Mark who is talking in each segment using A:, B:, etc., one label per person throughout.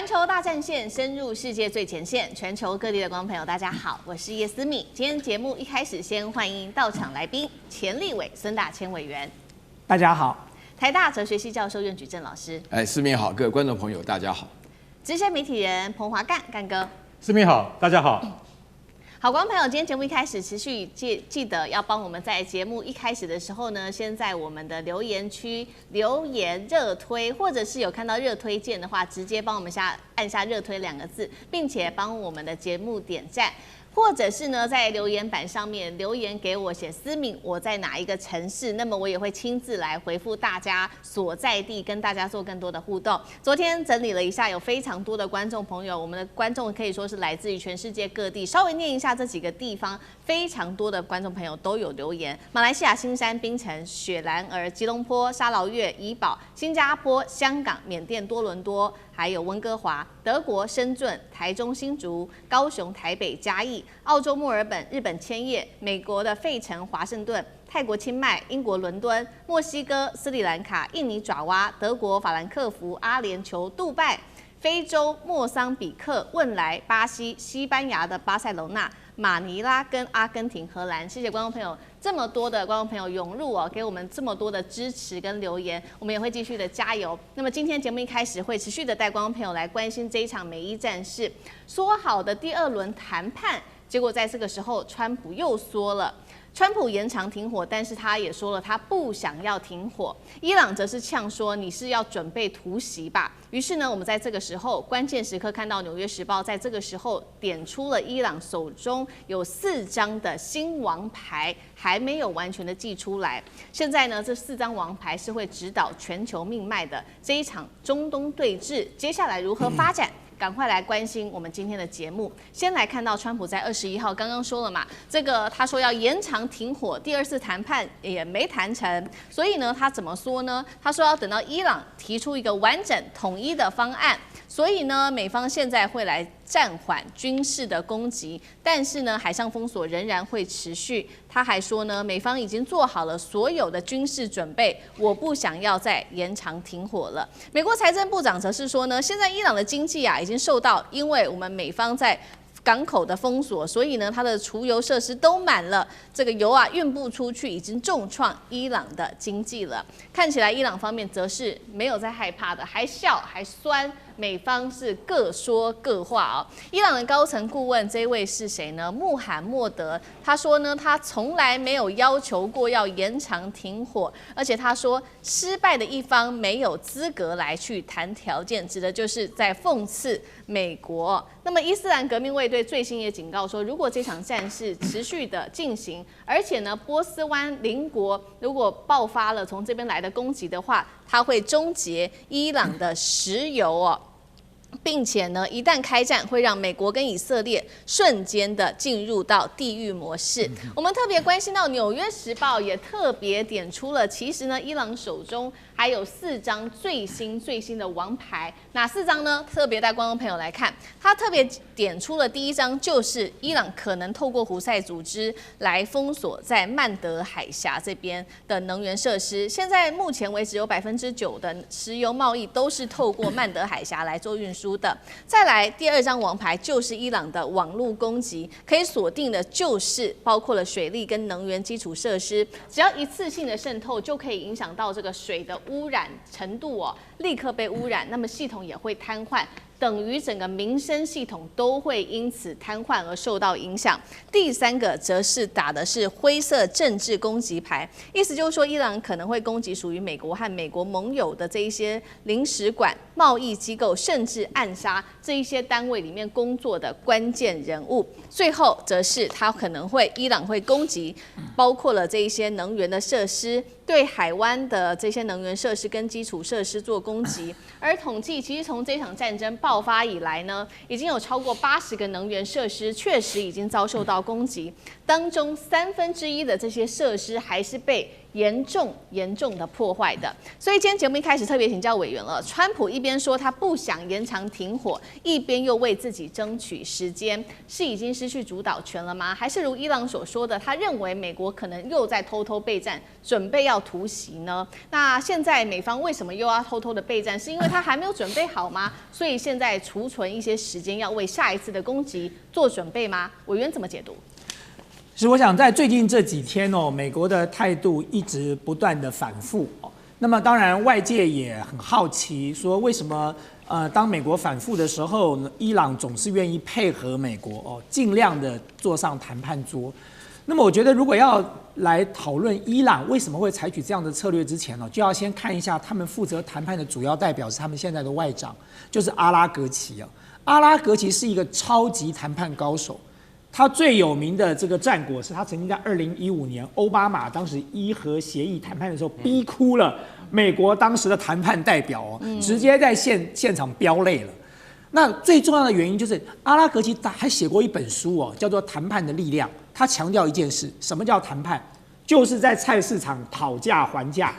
A: 环球大战线深入世界最前线，全球各地的观众朋友，大家好，我是叶思敏。今天节目一开始，先欢迎到场来宾前立委孙大千委员，
B: 大家好；
A: 台大哲学系教授苑举正老师，
C: 思敏好，各位观众朋友大家好；
A: 资深媒体人彭华干哥，
D: 思敏好，大家好。
A: 好，观众朋友，今天节目一开始持续记得要帮我们在节目一开始的时候呢，先在我们的留言区留言热推，或者是有看到热推键的话，直接帮我们按下热推2个字，并且帮我们的节目点赞。或者是呢，在留言板上面留言给我，写思敏我在哪一个城市，那么我也会亲自来回复大家所在地，跟大家做更多的互动。昨天整理了一下，有非常多的观众朋友，我们的观众可以说是来自于全世界各地。稍微念一下这几个地方，非常多的观众朋友都有留言：马来西亚新山、槟城、雪兰莪、吉隆坡、沙劳越、怡保、新加坡、香港、缅甸多伦多，还有温哥华、德国深圳、台中新竹、高雄、台北、嘉义、澳洲墨尔本、日本千叶、美国的费城、华盛顿、泰国清迈、英国伦敦、墨西哥、斯里兰卡、印尼爪哇、德国法兰克福、阿联酋、杜拜、非洲莫桑比克、汶莱、巴西、西班牙的巴塞隆纳、马尼拉跟阿根廷、荷兰。谢谢观众朋友，这么多的观众朋友涌入哦，给我们这么多的支持跟留言，我们也会继续的加油。那么今天节目一开始会持续的带观众朋友来关心这一场美伊战事，说好的第2轮谈判，结果在这个时候，川普又说了。川普延长停火，但是他也说了他不想要停火。伊朗则是呛说你是要准备突袭吧。于是呢，我们在这个时候关键时刻看到《纽约时报》在这个时候点出了伊朗手中有4张的新王牌还没有完全的寄出来。现在呢，这4张王牌是会指导全球命脉的这一场中东对峙，接下来如何发展？赶快来关心我们今天的节目。先来看到川普在21号刚刚说了嘛，这个他说要延长停火，第2次谈判也没谈成，所以呢，他怎么说呢？他说要等到伊朗提出一个完整统一的方案。所以呢，美方现在会来暂缓军事的攻击，但是呢，海上封锁仍然会持续。他还说呢，美方已经做好了所有的军事准备，我不想要再延长停火了。美国财政部长则是说呢，现在伊朗的经济已经受到，因为我们美方在港口的封锁，所以呢，它的储油设施都满了，这个油运不出去，已经重创伊朗的经济了。看起来伊朗方面则是没有在害怕的，还笑还酸。美方是各说各话哦。伊朗的高层顾问这位是谁呢？穆罕默德。他说呢，他从来没有要求过要延长停火，而且他说失败的一方没有资格来去谈条件，指的就是在讽刺美国。那么伊斯兰革命卫队最新也警告说，如果这场战事持续的进行，而且呢，波斯湾邻国如果爆发了从这边来的攻击的话，它会终结伊朗的石油哦。并且呢，一旦开战，会让美国跟以色列瞬间的进入到地狱模式。我们特别关心到《纽约时报》也特别点出了，其实呢，伊朗手中还有4张最新的王牌，哪4张呢？特别带观众朋友来看，他特别点出了第1张，就是伊朗可能透过胡塞组织来封锁在曼德海峡这边的能源设施。现在目前为止，有9%的石油贸易都是透过曼德海峡来做运输的。再来第2张王牌就是伊朗的网络攻击，可以锁定的就是包括了水利跟能源基础设施，只要一次性的渗透就可以影响到这个水的污染程度哦，立刻被污染，那么系统也会瘫痪。等于整个民生系统都会因此瘫痪而受到影响。第3个则是打的是灰色政治攻击牌，意思就是说，伊朗可能会攻击属于美国和美国盟友的这一些领事馆、贸易机构，甚至暗杀这一些单位里面工作的关键人物。最后则是伊朗会攻击，包括了这一些能源的设施，对海湾的这些能源设施跟基础设施做攻击。而统计其实从这场战争爆发以来呢，已经有超过80个能源设施确实已经遭受到攻击，当中1/3的这些设施还是被严重的破坏的。所以今天节目一开始特别请教委员了，川普一边说他不想延长停火，一边又为自己争取时间，是已经失去主导权了吗？还是如伊朗所说的，他认为美国可能又在偷偷备战，准备要突袭呢？那现在美方为什么又要偷偷的备战？是因为他还没有准备好吗？所以现在储存一些时间，要为下一次的攻击做准备吗？委员怎么解读？
B: 是，我想在最近这几天美国的态度一直不断的反复那么当然外界也很好奇，说为什么当美国反复的时候，伊朗总是愿意配合美国尽量的坐上谈判桌。那么我觉得如果要来讨论伊朗为什么会采取这样的策略之前就要先看一下他们负责谈判的主要代表是他们现在的外长，就是阿拉格齐阿拉格齐是一个超级谈判高手。他最有名的这个战果是他曾经在2015年奥巴马当时伊核协议谈判的时候逼哭了美国当时的谈判代表直接在现场飙泪了。那最重要的原因就是阿拉格齐还写过一本书叫做《谈判的力量》，他强调一件事，什么叫谈判？就是在菜市场讨价还价。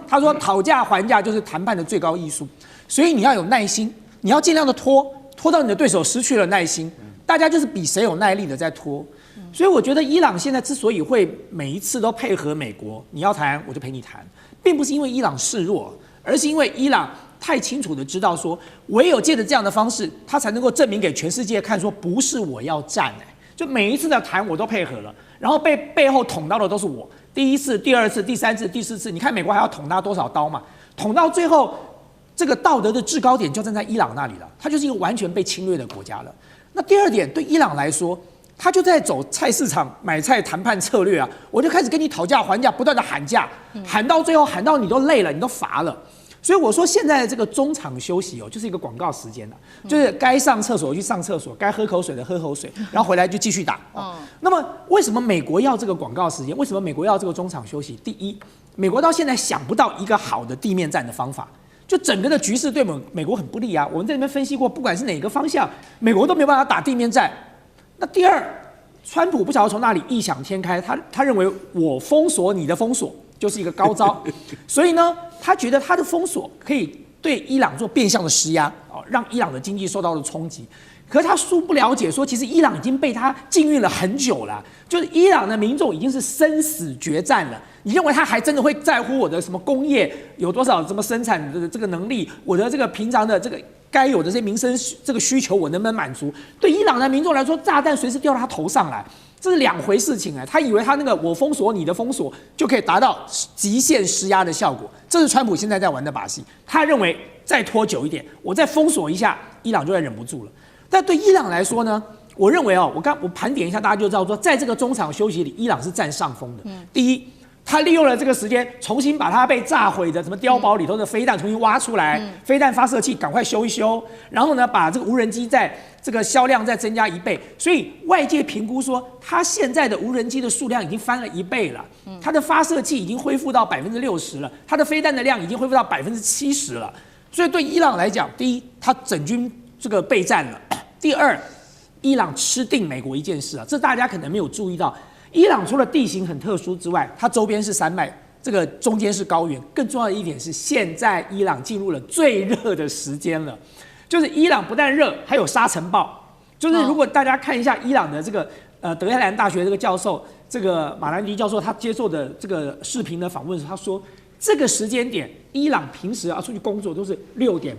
B: 他说讨价还价就是谈判的最高艺术，所以你要有耐心，你要尽量的拖到你的对手失去了耐心。大家就是比谁有耐力的在拖，所以我觉得伊朗现在之所以会每一次都配合美国，你要谈我就陪你谈，并不是因为伊朗示弱，而是因为伊朗太清楚的知道说，唯有借着这样的方式，他才能够证明给全世界看，说不是我要战就每一次的谈我都配合了，然后背后捅刀的都是我，第一次、第二次、第三次、第四次，你看美国还要捅他多少刀嘛？捅到最后，这个道德的制高点就站在伊朗那里了，他就是一个完全被侵略的国家了。那第二点，对伊朗来说，他就在走菜市场买菜谈判策略我就开始跟你讨价还价，不断的喊价，喊到最后，喊到你都累了，你都乏了。所以我说现在的这个中场休息就是一个广告时间就是该上厕所去上厕所，该喝口水的喝口水，然后回来就继续打那么为什么美国要这个广告时间？为什么美国要这个中场休息？第一，美国到现在想不到一个好的地面战的方法。就整个的局势对美国很不利我们在那边分析过，不管是哪个方向，美国都没有办法打地面战。那第二，川普不晓得从哪里异想天开，他认为我封锁你的封锁就是一个高招，所以呢，他觉得他的封锁可以对伊朗做变相的施压让伊朗的经济受到了冲击。可是他殊不了解说，其实伊朗已经被他禁运了很久了，就是伊朗的民众已经是生死决战了。你认为他还真的会在乎我的什么工业有多少什么生产的这个能力，我的这个平常的这个该有的这些民生这个需求我能不能满足？对伊朗的民众来说，炸弹随时掉到他头上来，这是两回事情他以为他那个我封锁你的封锁就可以达到极限施压的效果，这是川普现在在玩的把戏。他认为再拖久一点，我再封锁一下，伊朗就会忍不住了。但对伊朗来说呢，我认为我盘点一下，大家就知道说，在这个中场休息里，伊朗是占上风的。第一，他利用了这个时间，重新把他被炸毁的什么碉堡里头的飞弹重新挖出来，飞弹发射器赶快修一修，然后呢，把这个无人机在这个销量再增加1倍，所以外界评估说，他现在的无人机的数量已经翻了1倍了，他的发射器已经恢复到60%了，他的飞弹的量已经恢复到70%了。所以对伊朗来讲，第一，他整军这个备战了；第二，伊朗吃定美国一件事这大家可能没有注意到。伊朗除了地形很特殊之外，它周边是山脉，这个中间是高原。更重要的一点是，现在伊朗进入了最热的时间了，就是伊朗不但热，还有沙尘暴。就是如果大家看一下伊朗的这个德黑兰大学这个教授，这个马兰迪教授，他接受的这个视频的访问时，他说这个时间点，伊朗平时出去工作都是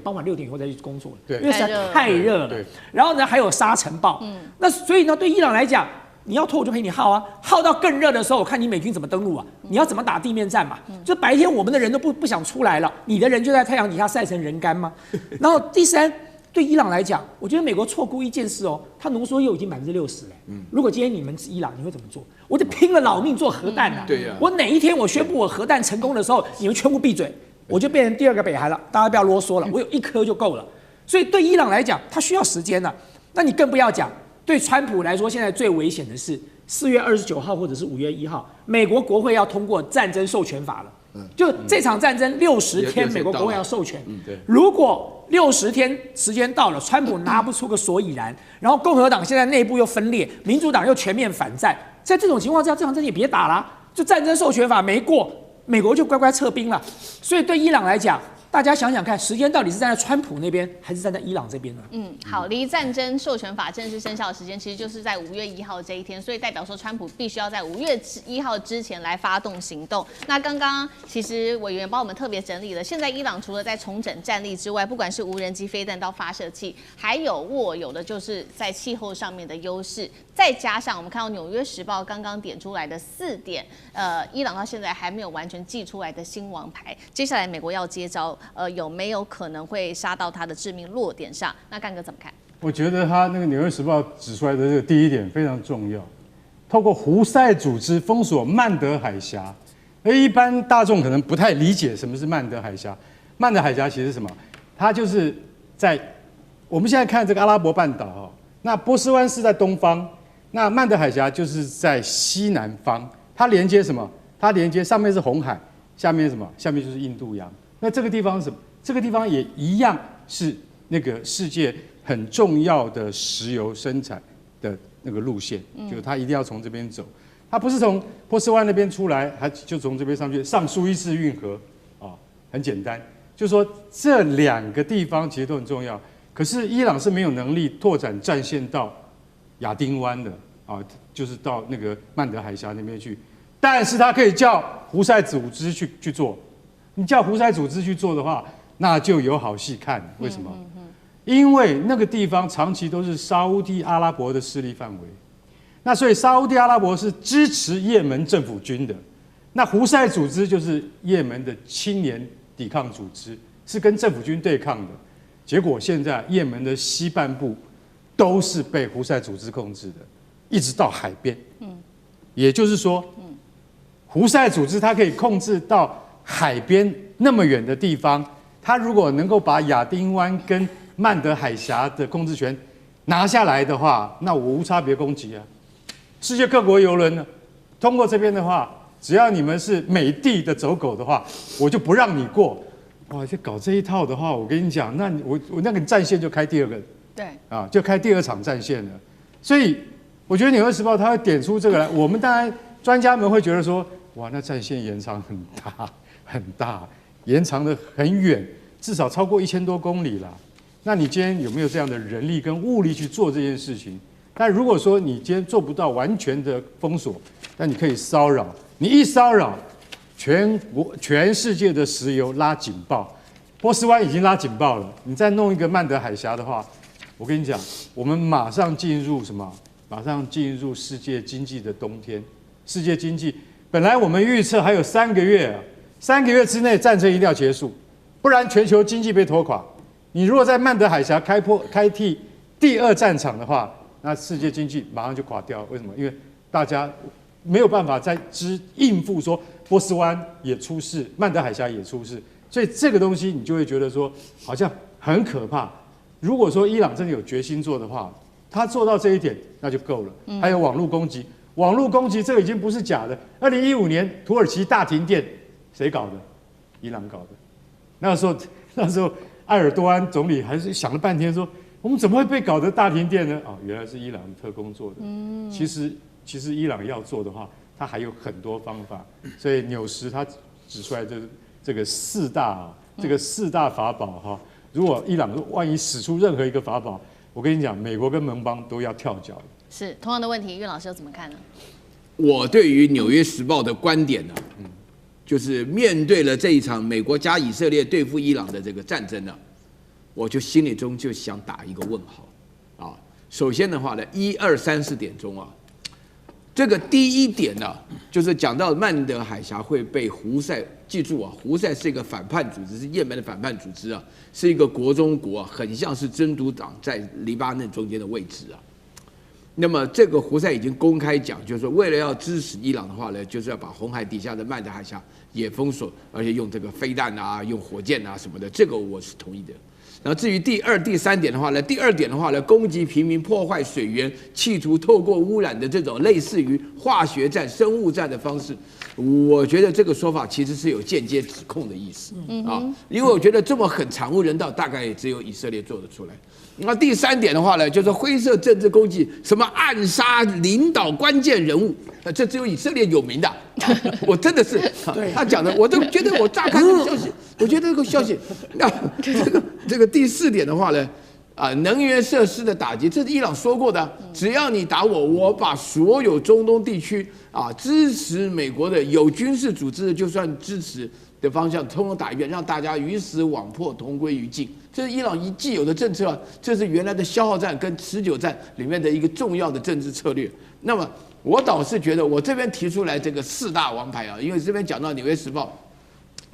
B: 傍晚6点以后再去工作，因为实在太热了。然后呢，还有沙尘暴。那所以呢，对伊朗来讲，你要拖我就陪你耗耗到更热的时候，我看你美军怎么登陆你要怎么打地面战嘛？就白天我们的人都不想出来了，你的人就在太阳底下晒成人干吗？然后第三，对伊朗来讲，我觉得美国错估一件事它浓缩铀已经60%了。如果今天你们是伊朗，你会怎么做？我就拼了老命做核弹
C: 对呀。
B: 我哪一天我宣布我核弹成功的时候，你们全部闭嘴，我就变成第2个北韩了。大家不要啰嗦了，我有1颗就够了。所以对伊朗来讲，它需要时间那你更不要讲。对川普来说，现在最危险的是4月29号或者是5月1号，美国国会要通过战争授权法了。就这场战争60天，美国国会要授权。如果60天时间到了，川普拿不出个所以然，然后共和党现在内部又分裂，民主党又全面反战，在这种情况下，这场战争也别打了。就战争授权法没过，美国就乖乖撤兵了。所以对伊朗来讲，大家想想看，时间到底是站在川普那边，还是站在伊朗这边呢？
A: 好，离战争授权法正式生效的时间，其实就是在5月1号这一天，所以代表说川普必须要在5月1号之前来发动行动。那刚刚其实委员帮我们特别整理了，现在伊朗除了在重整战力之外，不管是无人机、飞弹到发射器，还有握有的就是在气候上面的优势，再加上我们看到《纽约时报》刚刚点出来的4点，伊朗到现在还没有完全祭出来的新王牌，接下来美国要接招，有没有可能会杀到它的致命弱点上？那干哥怎么看？
D: 我觉得他那个《纽约时报》指出来的这个第一点非常重要，透过胡塞组织封锁曼德海峡。而一般大众可能不太理解什么是曼德海峡。曼德海峡其实是什么？它就是在我们现在看这个阿拉伯半岛哦，那波斯湾是在东方，那曼德海峡就是在西南方。它连接什么？它连接上面是红海，下面是什么？下面就是印度洋。那这个地方是什么？这个地方也一样是那个世界很重要的石油生产的那个路线，就是它一定要从这边走。它不是从波斯湾那边出来，它就从这边上去，上苏伊士运河啊，很简单。就是说这2个地方其实都很重要，可是伊朗是没有能力拓展战线到亚丁湾的啊，就是到那个曼德海峡那边去。但是它可以叫胡塞组织去做。你叫胡塞组织去做的话，那就有好戏看。为什么？因为那个地方长期都是沙烏地阿拉伯的势力范围，那所以沙烏地阿拉伯是支持也门政府军的，那胡塞组织就是也门的青年抵抗组织，是跟政府军对抗的。结果现在也门的西半部都是被胡塞组织控制的，一直到海边。也就是说，胡塞组织它可以控制到海边那么远的地方，它如果能够把亚丁湾跟曼德海峡的控制权拿下来的话，那我无差别攻击啊！世界各国邮轮呢，通过这边的话，只要你们是美帝的走狗的话，我就不让你过。哇，就搞这一套的话，我跟你讲，那我那个战线就开第2个，
A: 对
D: 啊，就开第2场战线了。所以我觉得《纽约时报》它会点出这个来，我们当然专家们会觉得说，哇，那战线延长很大很大，延长的很远，至少超过1000多公里啦。那你今天有没有这样的人力跟物力去做这件事情？但如果说你今天做不到完全的封锁，那你可以骚扰，你一骚扰，全世界的石油拉警报，波斯湾已经拉警报了，你再弄一个曼德海峡的话，我跟你讲，我们马上进入什么？马上进入世界经济的冬天。世界经济本来我们预测还有3个月啊，3个月之内战争一定要结束，不然全球经济被拖垮。你如果在曼德海峡开辟第2战场的话，那世界经济马上就垮掉。为什么？因为大家没有办法再应付说波斯湾也出事，曼德海峡也出事，所以这个东西你就会觉得说好像很可怕。如果说伊朗真的有决心做的话，他做到这一点那就够了。还有网络攻击，网络攻击这个已经不是假的。2015年土耳其大停电，谁搞的？伊朗搞的。那时候埃尔多安总理还是想了半天说，我们怎么会被搞得大停电呢？原来是伊朗的特工做的。其实伊朗要做的话，他还有很多方法。所以纽时他指出来这个4大法宝哈，如果伊朗万一使出任何一个法宝，我跟你讲，美国跟盟邦都要跳脚。
A: 是同样的问题，岳老师又怎么看呢？
C: 我对于《纽约时报》的观点呢，就是面对了这一场美国加以色列对付伊朗的这个战争呢，我就心里中就想打一个问号啊。首先的话呢，1、2、3、4点钟啊，这个第一点呢，就是讲到曼德海峡会被胡塞，记住啊，胡塞是一个反叛组织，是也门的反叛组织啊，是一个国中国啊，很像是真主党在黎巴嫩中间的位置啊。那么这个胡塞已经公开讲，就是说为了要支持伊朗的话呢，就是要把红海底下的曼德海峡也封锁，而且用这个飞弹啊、用火箭啊什么的，这个我是同意的。然后至于第2、第3点的话呢，第2点的话呢，攻击平民、破坏水源，企图透过污染的这种类似于化学战、生物战的方式，我觉得这个说法其实是有间接指控的意思啊，因为我觉得这么很惨无人道，大概也只有以色列做得出来。那第3点的话呢，就是灰色政治攻击，什么暗杀领导关键人物，这只有以色列有名的。我真的是，他讲的，我都觉得我乍看这个消息，我觉得这个消息，那这个第4点的话呢，能源设施的打击，这是伊朗说过的，只要你打我，我把所有中东地区支持美国的有军事组织的，就算支持的方向，通通打一遍，让大家鱼死网破，同归于尽。这是伊朗既有的政策，这是原来的消耗战跟持久战里面的一个重要的政治策略。那么我倒是觉得，我这边提出来这个4大王牌因为这边讲到《纽约时报》，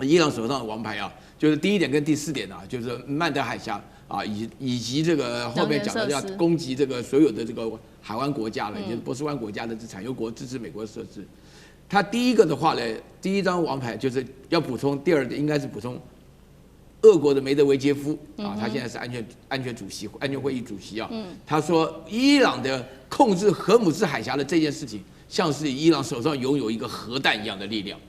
C: 伊朗手上的王牌就是第1点跟第4点就是曼德海峡以及这个后面讲的要攻击这个所有的这个海湾国家了，也就是波斯湾国家的产油国支持美国的设置。他第一个的话呢，第1张王牌就是要补充，第2点应该是补充俄国的梅德韦杰夫他现在是安全会议主席他说伊朗的控制荷姆兹海峡的这件事情，像是伊朗手上拥有一个核弹一样的力量。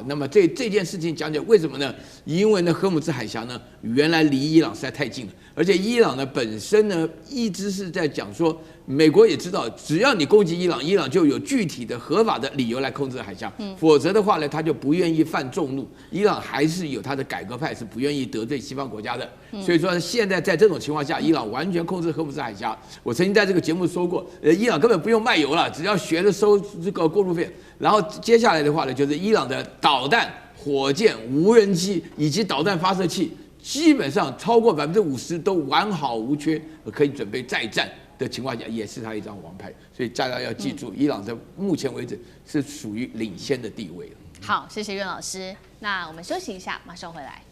C: 那么这件事情讲为什么呢？因为呢，荷姆兹海峡呢，原来离伊朗实在太近了，而且伊朗呢本身呢一直是在讲说，美国也知道，只要你攻击伊朗，伊朗就有具体的合法的理由来控制海峡，否则的话呢，他就不愿意犯众怒。伊朗还是有他的改革派，是不愿意得罪西方国家的。所以说现在在这种情况下，伊朗完全控制荷姆兹海峡。我曾经在这个节目说过，伊朗根本不用卖油了，只要学着收这个过路费。然后接下来的话呢，就是伊朗的导弹、火箭、无人机以及导弹发射器，基本上超过50%都完好无缺，可以准备再战的情况下，也是他一张王牌。所以大家要记住，伊朗在目前为止是属于领先的地位了。
A: 好，谢谢苑老师。那我们休息一下，马上回来。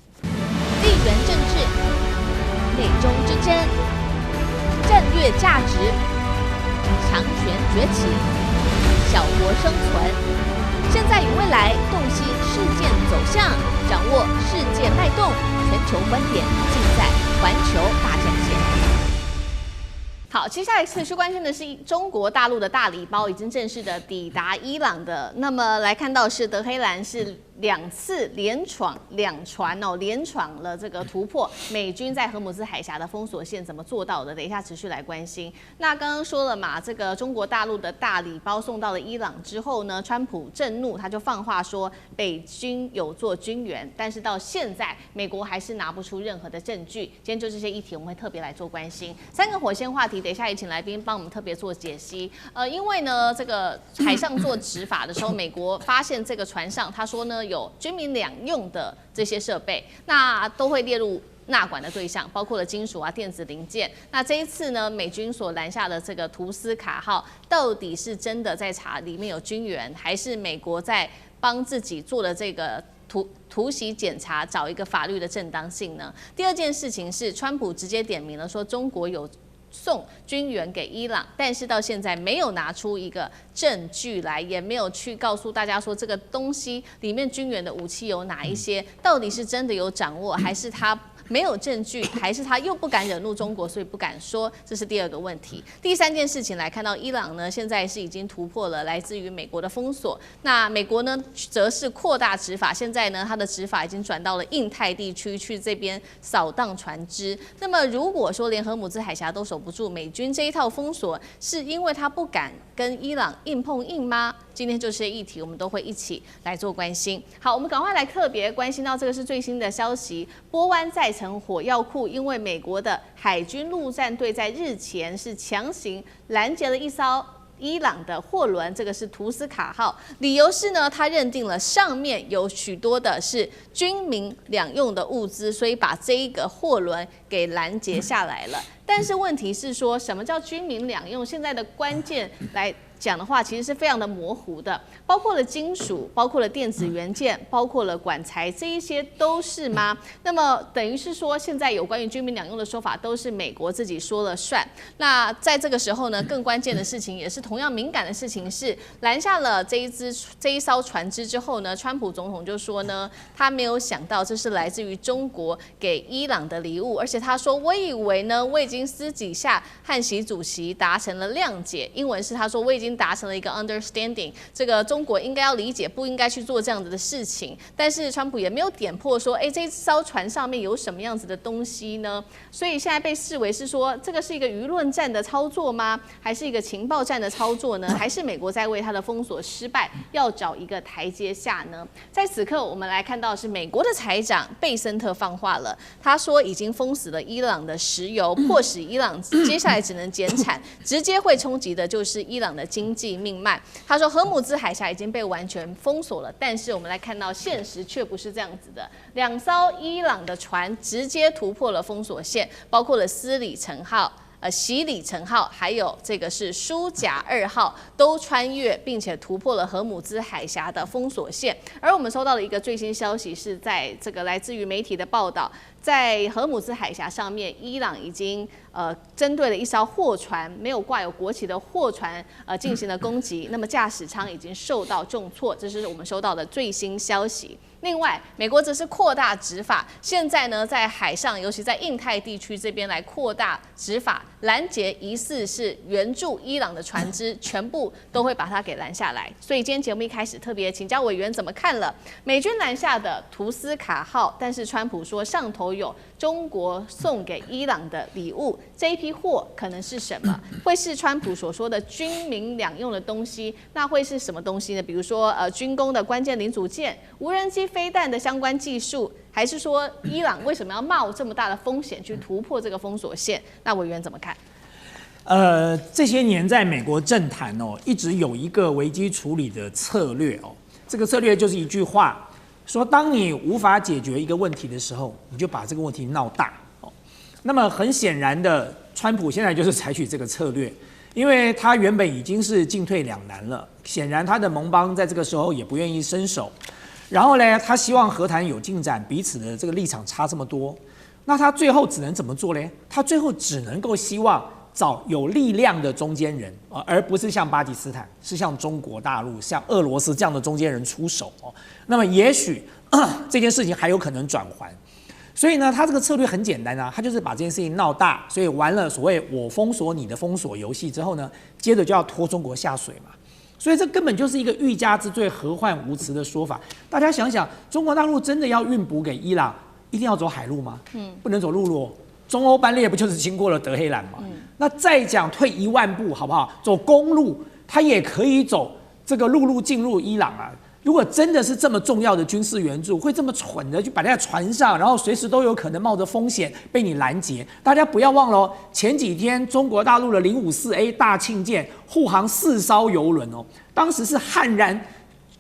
A: 地缘政治、美中之争、战略价值、强权崛起、小国生存，现在与未来洞悉事件走向，掌握世界脉动，全球观点尽在环球大战线。好，接下来持续关心的是中国大陆的大礼包已经正式的抵达伊朗的。那么来看到是德黑兰是2次连闯2船连闯了这个突破美军在荷姆兹海峡的封锁线，怎么做到的？等一下持续来关心。那刚刚说了嘛，这个中国大陆的大礼包送到了伊朗之后呢，川普震怒，他就放话说北军有做军援，但是到现在美国还是拿不出任何的证据。今天就这些议题我们会特别来做关心。3个火线话题，等一下也请来宾帮我们特别做解析。因为呢，这个海上做执法的时候，美国发现这个船上，他说呢有军民两用的这些设备，那都会列入纳管的对象，包括了金属电子零件。那这一次呢，美军所拦下的这个图斯卡号，到底是真的在查里面有军援，还是美国在帮自己做的这个突袭检查，找一个法律的正当性呢？第2件事情是，川普直接点名了，说中国有送军援给伊朗，但是到现在没有拿出一个证据来，也没有去告诉大家说这个东西里面军援的武器有哪一些，到底是真的有掌握，还是他没有证据，还是他又不敢惹怒中国，所以不敢说？这是第2个问题。第3件事情来看到，伊朗呢现在是已经突破了来自于美国的封锁，那美国呢则是扩大执法，现在呢它的执法已经转到了印太地区去这边扫荡船只。那么如果说连荷姆兹海峡都守不住，美军这一套封锁是因为他不敢跟伊朗硬碰硬吗？今天就这些议题，我们都会一起来做关心。好，我们赶快来特别关心到这个是最新的消息，波湾再成火药库，因为美国的海军陆战队在日前是强行拦截了一艘伊朗的货轮，这个是图斯卡号，理由是呢，他认定了上面有许多的是军民两用的物资，所以把这一个货轮给拦截下来了。但是问题是说，什么叫军民两用？现在的关键来讲的话，其实是非常的模糊的，包括了金属，包括了电子元件，包括了管材，这一些都是吗？那么等于是说，现在有关于军民两用的说法都是美国自己说了算。那在这个时候呢，更关键的事情也是同样敏感的事情是，拦下了这一艘船只之后呢，川普总统就说呢，他没有想到这是来自于中国给伊朗的礼物，而且他说，我以为呢，我已经经私底下和习主席达成了谅解，英文是他说我已经达成了一个 understanding， 这个中国应该要理解，不应该去做这样子的事情。但是川普也没有点破说，这艘船上面有什么样子的东西呢？所以现在被视为是说，这个是一个舆论战的操作吗？还是一个情报战的操作呢？还是美国在为他的封锁失败要找一个台阶下呢？在此刻，我们来看到的是美国的财长贝森特放话了，他说已经封死了伊朗的石油，迫使伊朗接下来只能减产，直接会冲击的就是伊朗的经济命脉。他说，荷姆兹海峡已经被完全封锁了，但是我们来看到现实却不是这样子的，2艘伊朗的船直接突破了封锁线，包括了西里城号，还有这个是舒贾2号，都穿越并且突破了荷姆兹海峡的封锁线。而我们收到的一个最新消息是在这个来自于媒体的报道，在荷姆兹海峡上面，伊朗已经针对了一艘货船，没有挂有国旗的货船进行了攻击，那么驾驶舱已经受到重挫，这是我们收到的最新消息。另外，美国则是扩大执法，现在呢，在海上，尤其在印太地区这边来扩大执法，拦截疑似是援助伊朗的船只，全部都会把它给拦下来。所以今天节目一开始特别请教委员怎么看了美军拦下的图斯卡号，但是川普说上头有中国送给伊朗的礼物，这一批货可能是什么？会是川普所说的军民两用的东西？那会是什么东西呢？比如说军工的关键零组件、无人机、飞弹的相关技术，还是说伊朗为什么要冒这么大的风险去突破这个封锁线？那委员怎么看？
B: 这些年在美国政坛一直有一个危机处理的策略这个策略就是一句话，说当你无法解决一个问题的时候，你就把这个问题闹大那么很显然的，川普现在就是采取这个策略，因为他原本已经是进退两难了，显然他的盟邦在这个时候也不愿意伸手。然后呢，他希望和谈有进展，彼此的这个立场差这么多，那他最后只能怎么做呢？他最后只能够希望找有力量的中间人，而不是像巴基斯坦，是像中国大陆、像俄罗斯这样的中间人出手那么也许这件事情还有可能转圜。所以呢，他这个策略很简单他就是把这件事情闹大，所以玩了所谓我封锁你的封锁游戏之后呢，接着就要拖中国下水嘛。所以这根本就是一个欲加之罪，何患无辞的说法。大家想想，中国大陆真的要运补给伊朗，一定要走海路吗？不能走陆路。中欧班列不就是经过了德黑兰吗？那再讲退1万步好不好？走公路，它也可以走这个陆路进入伊朗啊。如果真的是这么重要的军事援助，会这么蠢的就摆在船上，然后随时都有可能冒着风险被你拦截？大家不要忘了前几天中国大陆的054A 大庆舰护航4艘油轮当时是悍然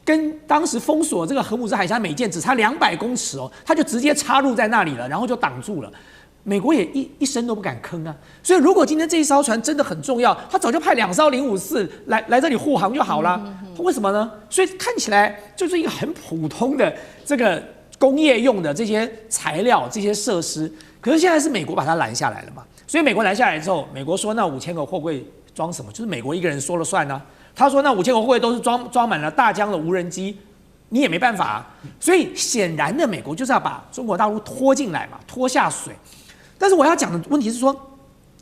B: 跟当时封锁这个荷姆兹海峡美舰只差200公尺它就直接插入在那里了，然后就挡住了。美国也一声都不敢吭啊，所以如果今天这一艘船真的很重要，他早就派2艘054来这里护航就好了。为什么呢？所以看起来就是一个很普通的这个工业用的这些材料、这些设施，可是现在是美国把它拦下来了嘛？所以美国拦下来之后，美国说那5000个货柜装什么？就是美国一个人说了算啊。他说那5000个货柜都是装满了大疆的无人机。你也没办法所以显然的，美国就是要把中国大陆拖进来嘛，拖下水。但是我要讲的问题是说，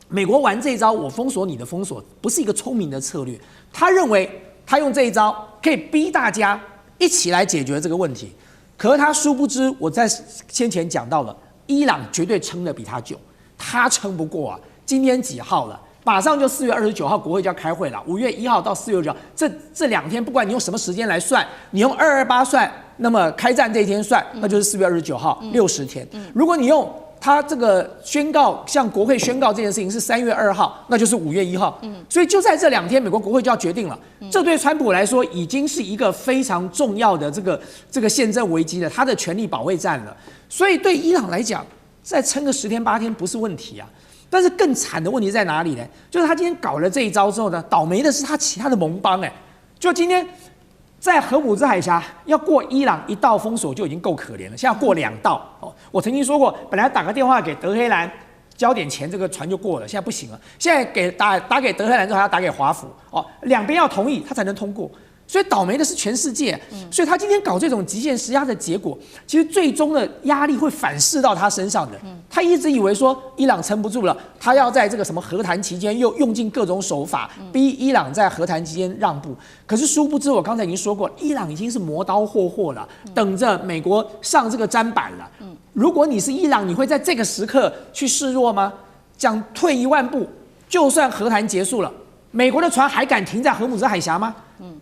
B: 美国玩这一招，我封锁你的封锁，不是一个聪明的策略。他认为他用这一招可以逼大家一起来解决这个问题，可是他殊不知，我在先前讲到了，伊朗绝对撑得比他久，他撑不过啊。今天几号了？马上就4月29号国会就要开会了，5月1号到4月9号，这2天，不管你用什么时间来算，你用228算，那么开战这一天算，那就是4月29号，60天。如果你用他这个宣告向国会宣告这件事情是3月2号，那就是5月1号。所以就在这2天，美国国会就要决定了。这对川普来说已经是一个非常重要的这个宪政危机了，他的权力保卫战了。所以对伊朗来讲，再撑个10天8天不是问题啊。但是更惨的问题在哪里呢？就是他今天搞了这一招之后呢，倒霉的是他其他的盟邦就今天在荷姆兹海峡要过伊朗1道封锁就已经够可怜了，现在要过2道我曾经说过，本来打个电话给德黑兰交点钱，这个船就过了，现在不行了。现在打给德黑兰之后还要打给华府两边要同意他才能通过。所以倒霉的是全世界。所以他今天搞这种极限施压的结果，其实最终的压力会反噬到他身上的。他一直以为说伊朗撑不住了，他要在这个什么和谈期间又用尽各种手法，逼伊朗在和谈期间让步。可是殊不知，我刚才已经说过，伊朗已经是磨刀霍霍了，等着美国上这个砧板了。如果你是伊朗，你会在这个时刻去示弱吗？讲退一万步，就算和谈结束了，美国的船还敢停在荷姆兹海峡吗？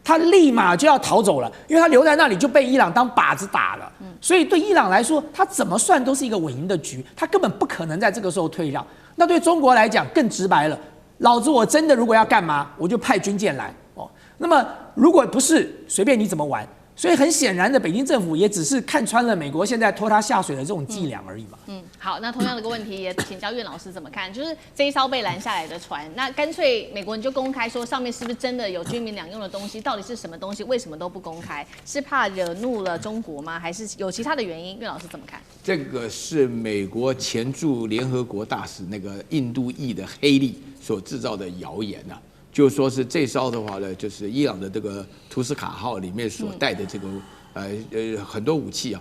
B: 他立马就要逃走了，因为他留在那里就被伊朗当靶子打了。所以对伊朗来说，他怎么算都是一个稳赢的局，他根本不可能在这个时候退让。那对中国来讲更直白了，老子我真的如果要干嘛，我就派军舰来哦。那么如果不是，随便你怎么玩。所以很显然的，北京政府也只是看穿了美国现在拖他下水的这种伎俩而已嘛。
A: 好，那同样的一个问题也请教苑老师怎么看？就是这一艘被拦下来的船，那干脆美国人就公开说上面是不是真的有军民两用的东西？到底是什么东西？为什么都不公开？是怕惹怒了中国吗？还是有其他的原因？苑老师怎么看？
C: 这个是美国前驻联合国大使那个印度裔的黑利所制造的谣言啊。就说是这艘的话呢，就是伊朗的这个图斯卡号里面所带的这个很多武器啊，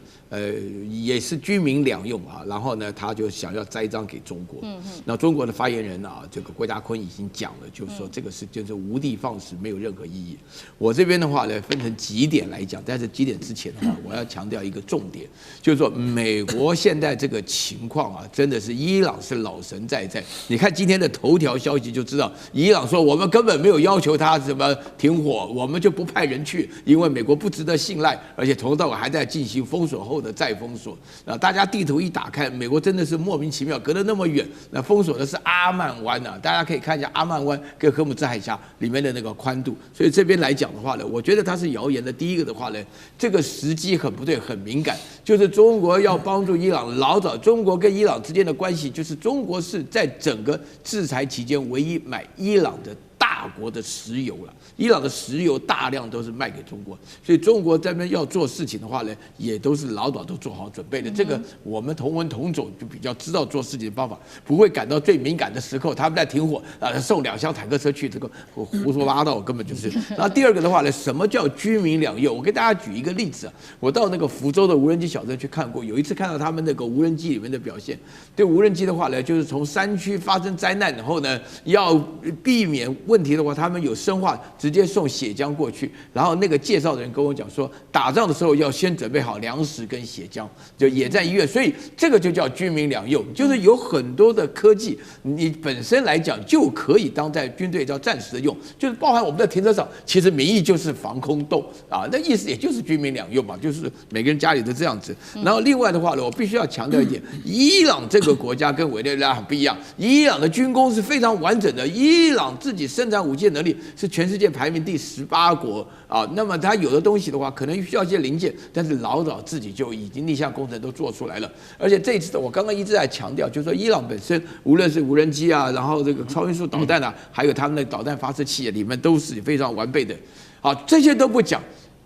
C: 也是军民两用啊。然后呢，他就想要栽赃给中国。那中国的发言人啊，这个郭家坤已经讲了，就是说这个是就是无的放矢，没有任何意义。我这边的话呢，分成几点来讲，但是几点之前的话，我要强调一个重点，就是说美国现在这个情况啊，真的是伊朗是老神在在。你看今天的头条消息就知道，伊朗说我们根本没有要求他什么停火，我们就不派人去，因为美国不值得信赖。而且从头到尾还在进行封锁后的再封锁啊！大家地图一打开，美国真的是莫名其妙，隔得那么远，那封锁的是阿曼湾啊！大家可以看一下阿曼湾跟荷姆兹海峡里面的那个宽度。所以这边来讲的话呢，我觉得它是谣言的。第一个的话呢，这个时机很不对，很敏感，就是中国要帮助伊朗。老早中国跟伊朗之间的关系，就是中国是在整个制裁期间唯一买伊朗的大国的石油了。伊朗的石油大量都是卖给中国，所以中国这边要做事情的话呢，也都是老早都做好准备的。这个我们同文同种，就比较知道做事情的方法，不会赶到最敏感的时候，他们在停火送2箱坦克车去，这个胡说八道，根本就是。然后第二个的话呢，什么叫军民两用？我给大家举一个例子啊，我到那个福州的无人机小镇去看过，有一次看到他们那个无人机里面的表现。对无人机的话呢，就是从山区发生灾难以后呢，要避免问题的话，他们有生化直接送血浆过去，然后那个介绍的人跟我讲说，打仗的时候要先准备好粮食跟血浆，就野战医院，所以这个就叫军民两用，就是有很多的科技，你本身来讲就可以当在军队叫暂时的用，就是包含我们的停车场，其实名义就是防空洞啊，那意思也就是军民两用嘛，就是每个人家里都这样子。然后另外的话呢，我必须要强调一点，伊朗这个国家跟委内瑞拉很不一样，伊朗的军工是非常完整的，伊朗自己生产武器的能力是全世界排名第18国啊。那么它有的东西的话，可能需要一些零件，但是老早自己就已经逆向工程都做出来了。而且这一次我刚刚一直在强调，就是说伊朗本身无论是无人机啊，然后这个超音速导弹啊，还有他们的导弹发射器里面都是非常完备的。好，这些都不讲。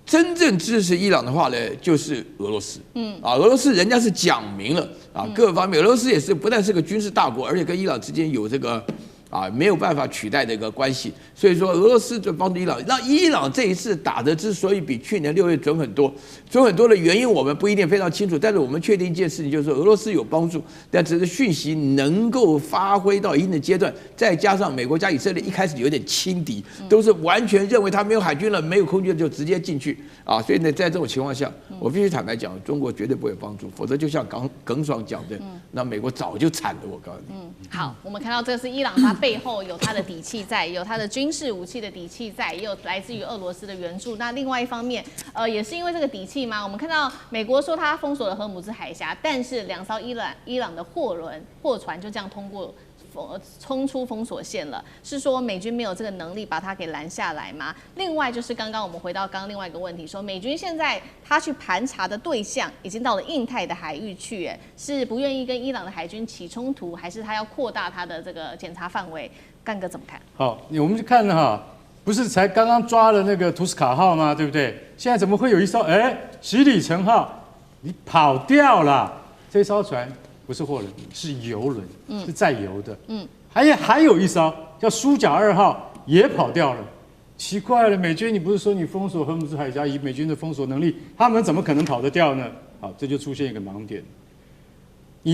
C: 真正支持伊朗的话呢，就是俄罗斯。俄罗斯人家是讲明了啊，各方面，俄罗斯也是不但是个军事大国，而且跟伊朗之间有这个没有办法取代的一个关系。所以说，俄罗斯就帮助伊朗。那伊朗这一次打的之所以比去年6月准很多的原因，我们不一定非常清楚。但是我们确定一件事情，就是说俄罗斯有帮助，但只是讯息能够发挥到一定的阶段，再加上美国加以色列一开始有点轻敌，都是完全认为他没有海军了，没有空军就直接进去啊。所以呢，在这种情况下，我必须坦白讲，中国绝对不会帮助，否则就像耿爽讲的，那美国早就惨了。我告诉你。
A: 好，我们看到这是伊朗，它背后有它的底气在，有它的军事武器的底气在，也有来自于俄罗斯的援助。那另外一方面，也是因为这个底气吗？我们看到美国说它封锁了荷姆兹海峡，但是2艘伊朗的货船就这样冲出封锁线了，是说美军没有这个能力把它给拦下来吗？另外就是刚刚我们回到刚刚另外一个问题，说美军现在他去盘查的对象已经到了印太的海域去，是不愿意跟伊朗的海军起冲突，还是他要扩大他的这个检查范围？干哥怎么看？
D: 好，我们就看哈，不是才刚刚抓了那个图斯卡号吗？对不对？现在怎么会有一艘洗礼城号你跑掉了？这艘船不是货轮，是油轮，是载油的。还有一艘叫舒甲2号也跑掉了。奇怪了，美军你不是说你封锁荷姆斯海峡，以美军的封锁能力，他们怎么可能跑得掉呢？好，这就出现一个盲点。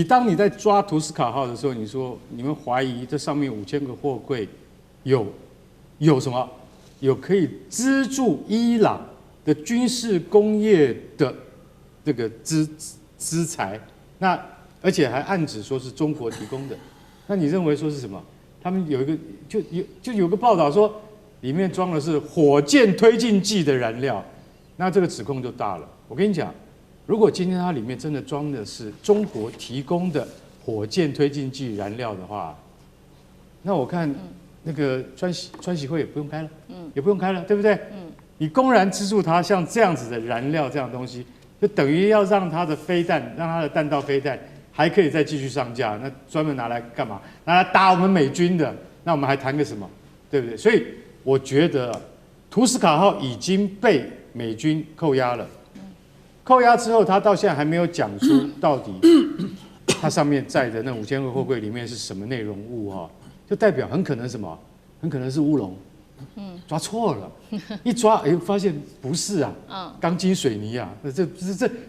D: 当你在抓图斯卡号的时候，你说你们怀疑这上面5000个货柜有什么？有可以资助伊朗的军事工业的这个资财，那而且还暗指说是中国提供的，那你认为说是什么？他们有一个就有个报道说，里面装的是火箭推进剂的燃料，那这个指控就大了。我跟你讲，如果今天它里面真的装的是中国提供的火箭推进剂燃料的话，那我看那个川习会也不用开了，也不用开了，对不对？你公然资助它像这样子的燃料这样的东西，就等于要让它的飞弹，让它的弹道飞弹还可以再继续上架，那专门拿来干嘛？拿来打我们美军的，那我们还谈个什么？对不对？所以我觉得图斯卡号已经被美军扣押了，扣押之后，他到现在还没有讲出到底它上面载的那5000个货柜里面是什么内容物哈，就代表很可能什么？很可能是乌龙。抓错了，一抓发现不是啊，钢筋水泥啊，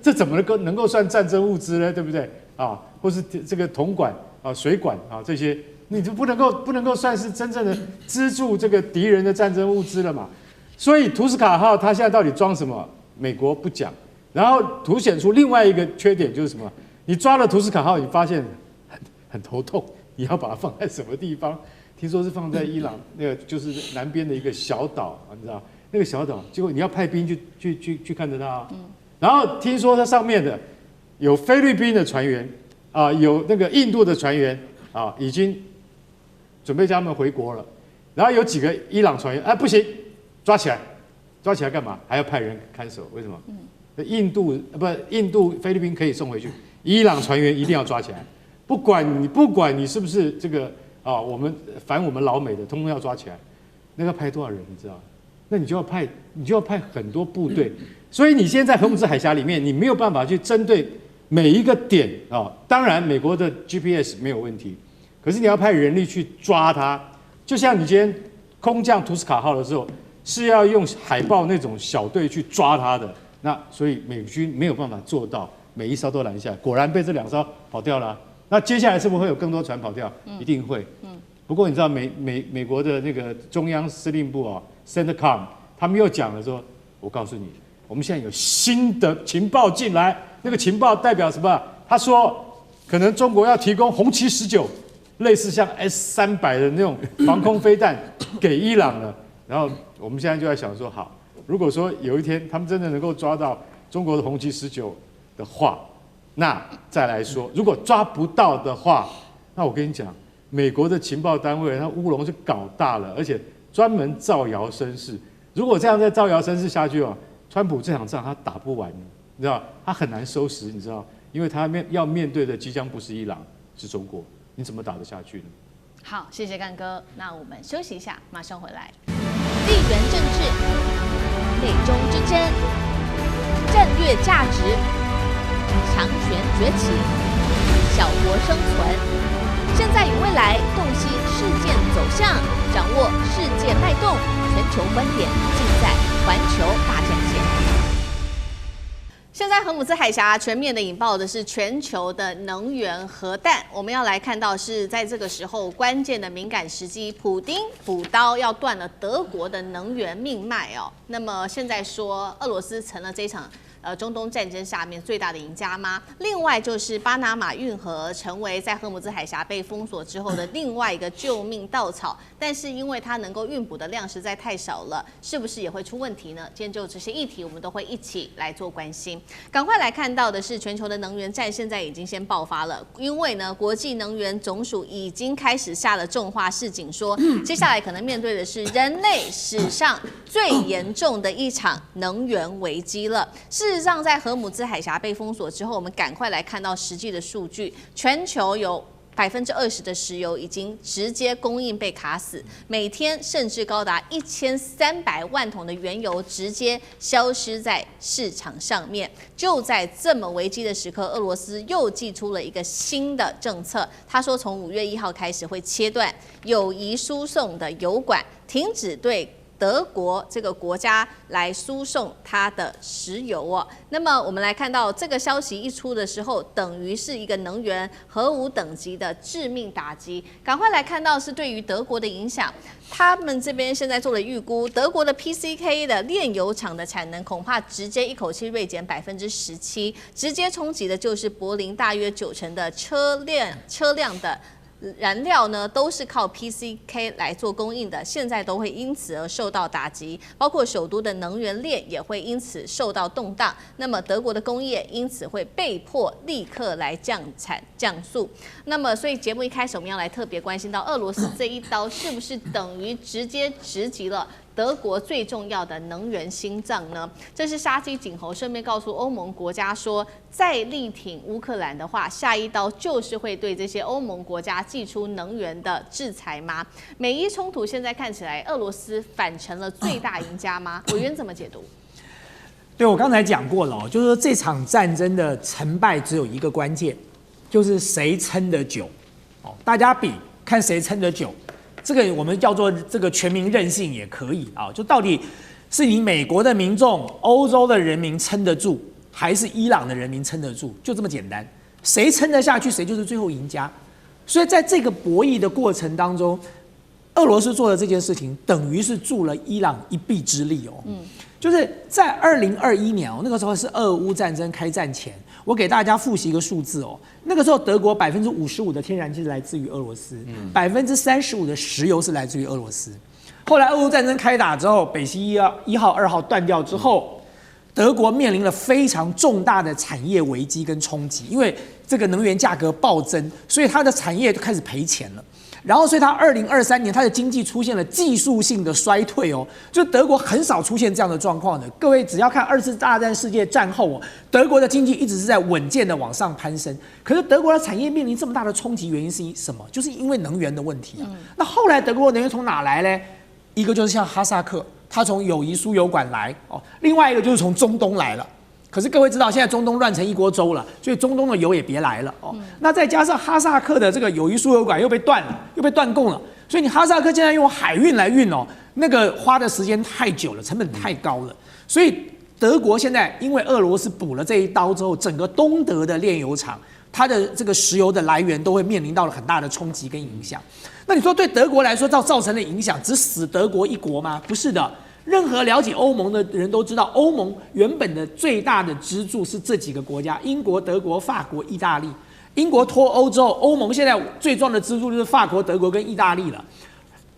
D: 这怎么能够算战争物资呢？对不对啊？或是这个铜管啊、水管啊这些，你就不能够算是真正的资助这个敌人的战争物资了嘛？所以图斯卡号它现在到底装什么？美国不讲，然后凸显出另外一个缺点就是什么？你抓了图斯卡号，你发现很头痛，你要把它放在什么地方？听说是放在伊朗那个就是南边的一个小岛，你知道那个小岛，结果你要派兵去看着它，然后听说它上面的有菲律宾的船员有那个印度的船员已经准备叫他们回国了，然后有几个伊朗船员不行，抓起来干嘛？还要派人看守？为什么？印度菲律宾可以送回去，伊朗船员一定要抓起来，不管你是不是这个。我们老美的，通通要抓起来。那要派多少人，你知道？那你就要派很多部队。所以你现在在荷姆斯海峡里面，你没有办法去针对每一个点当然，美国的 GPS 没有问题，可是你要派人力去抓它。就像你今天空降图斯卡号的时候，是要用海豹那种小队去抓它的。那所以美军没有办法做到每一艘都拦下来。果然被这2艘跑掉了。那接下来是不是会有更多船跑掉？一定会。不过你知道美国的那个中央司令部CENTCOM 他们又讲了说，我告诉你，我们现在有新的情报进来，那个情报代表什么？他说可能中国要提供红旗19，类似像 S-300的那种防空飞弹给伊朗了。然后我们现在就在想说，好，如果说有一天他们真的能够抓到中国的红旗19的话。那再来说，如果抓不到的话，那我跟你讲，美国的情报单位，它乌龙就搞大了，而且专门造谣生事。如果这样再造谣生事下去川普这场仗他打不完，你知道，他很难收拾，你知道，因为他要面对的即将不是伊朗，是中国，你怎么打得下去呢？
A: 好，谢谢干哥，那我们休息一下，马上回来。地缘政治、美中之争、战略价值。强权崛起，小国生存。现在与未来洞悉事件走向，掌握世界脉动，全球观点尽在环球大战线。现在荷姆斯海峡全面的引爆的是全球的能源核弹，我们要来看到是在这个时候关键的敏感时机，普丁补刀要断了德国的能源命脉那么现在说俄罗斯成了这场中东战争下面最大的赢家吗？另外就是巴拿马运河成为在荷姆兹海峡被封锁之后的另外一个救命稻草，但是因为它能够运补的量实在太少了，是不是也会出问题呢？今天就这些议题，我们都会一起来做关心。赶快来看到的是，全球的能源战现在已经先爆发了，因为呢，国际能源总署已经开始下了重话示警，说接下来可能面对的是人类史上最严重的一场能源危机了。事实上，在荷姆兹海峡被封锁之后，我们赶快来看到实际的数据，全球有20%的石油已经直接供应被卡死，每天甚至高达1300万桶的原油直接消失在市场上面。就在这么危机的时刻，俄罗斯又祭出了一个新的政策，他说从5月1号开始会切断友谊输送的油管，停止对德国这个国家来输送它的石油哦。那么我们来看到这个消息一出的时候，等于是一个能源核武等级的致命打击。赶快来看到是对于德国的影响，他们这边现在做了预估，德国的 PCK 的炼油厂的产能恐怕直接一口气锐减17%，直接冲击的就是柏林大约90%的车辆的燃料呢都是靠 PCK 来做供应的，现在都会因此而受到打击，包括首都的能源链也会因此受到动荡。那么德国的工业因此会被迫立刻来降产降速。那么所以节目一开始我们要来特别关心到俄罗斯这一刀是不是等于直接直击了德国最重要的能源心脏呢？这是杀鸡儆猴，顺便告诉欧盟国家说，再力挺乌克兰的话，下一刀就是会对这些欧盟国家祭出能源的制裁吗？美伊冲突现在看起来，俄罗斯反成了最大赢家吗？委员怎么解读？
B: 对，我刚才讲过了，就是说这场战争的成败只有一个关键，就是谁撑得久。大家比看谁撑得久。这个我们叫做这个全民韧性也可以啊，就到底是你美国的民众、欧洲的人民撑得住，还是伊朗的人民撑得住，就这么简单。谁撑得下去，谁就是最后赢家。所以在这个博弈的过程当中，俄罗斯做的这件事情，等于是助了伊朗一臂之力哦。就是在2021年那个时候是俄乌战争开战前，我给大家复习一个数字哦。那个时候德国55%的天然气是来自于俄罗斯，35%的石油是来自于俄罗斯。后来俄乌战争开打之后，北溪1号、2号断掉之后，德国面临了非常重大的产业危机跟冲击，因为这个能源价格暴增，所以它的产业就开始赔钱了。然后，所以它2023年它的经济出现了技术性的衰退哦，就德国很少出现这样的状况的。各位只要看2次大战世界战后哦，德国的经济一直是在稳健的往上攀升。可是德国的产业面临这么大的冲击，原因是什么？就是因为能源的问题啊。那后来德国的能源从哪来呢？一个就是像哈萨克，它从友谊输油管来哦，另外一个就是从中东来了。可是各位知道，现在中东乱成一锅粥了，所以中东的油也别来了哦。那再加上哈萨克的这个友谊输油管又被断了，又被断供了，所以你哈萨克现在用海运来运哦，那个花的时间太久了，成本太高了。所以德国现在因为俄罗斯补了这一刀之后，整个东德的炼油厂，它的这个石油的来源都会面临到了很大的冲击跟影响。那你说对德国来说造成的影响，只死德国一国吗？不是的。任何了解欧盟的人都知道，欧盟原本的最大的支柱是这几个国家：英国、德国、法国、意大利。英国脱欧之后，欧盟现在最重要的支柱就是法国、德国跟意大利了。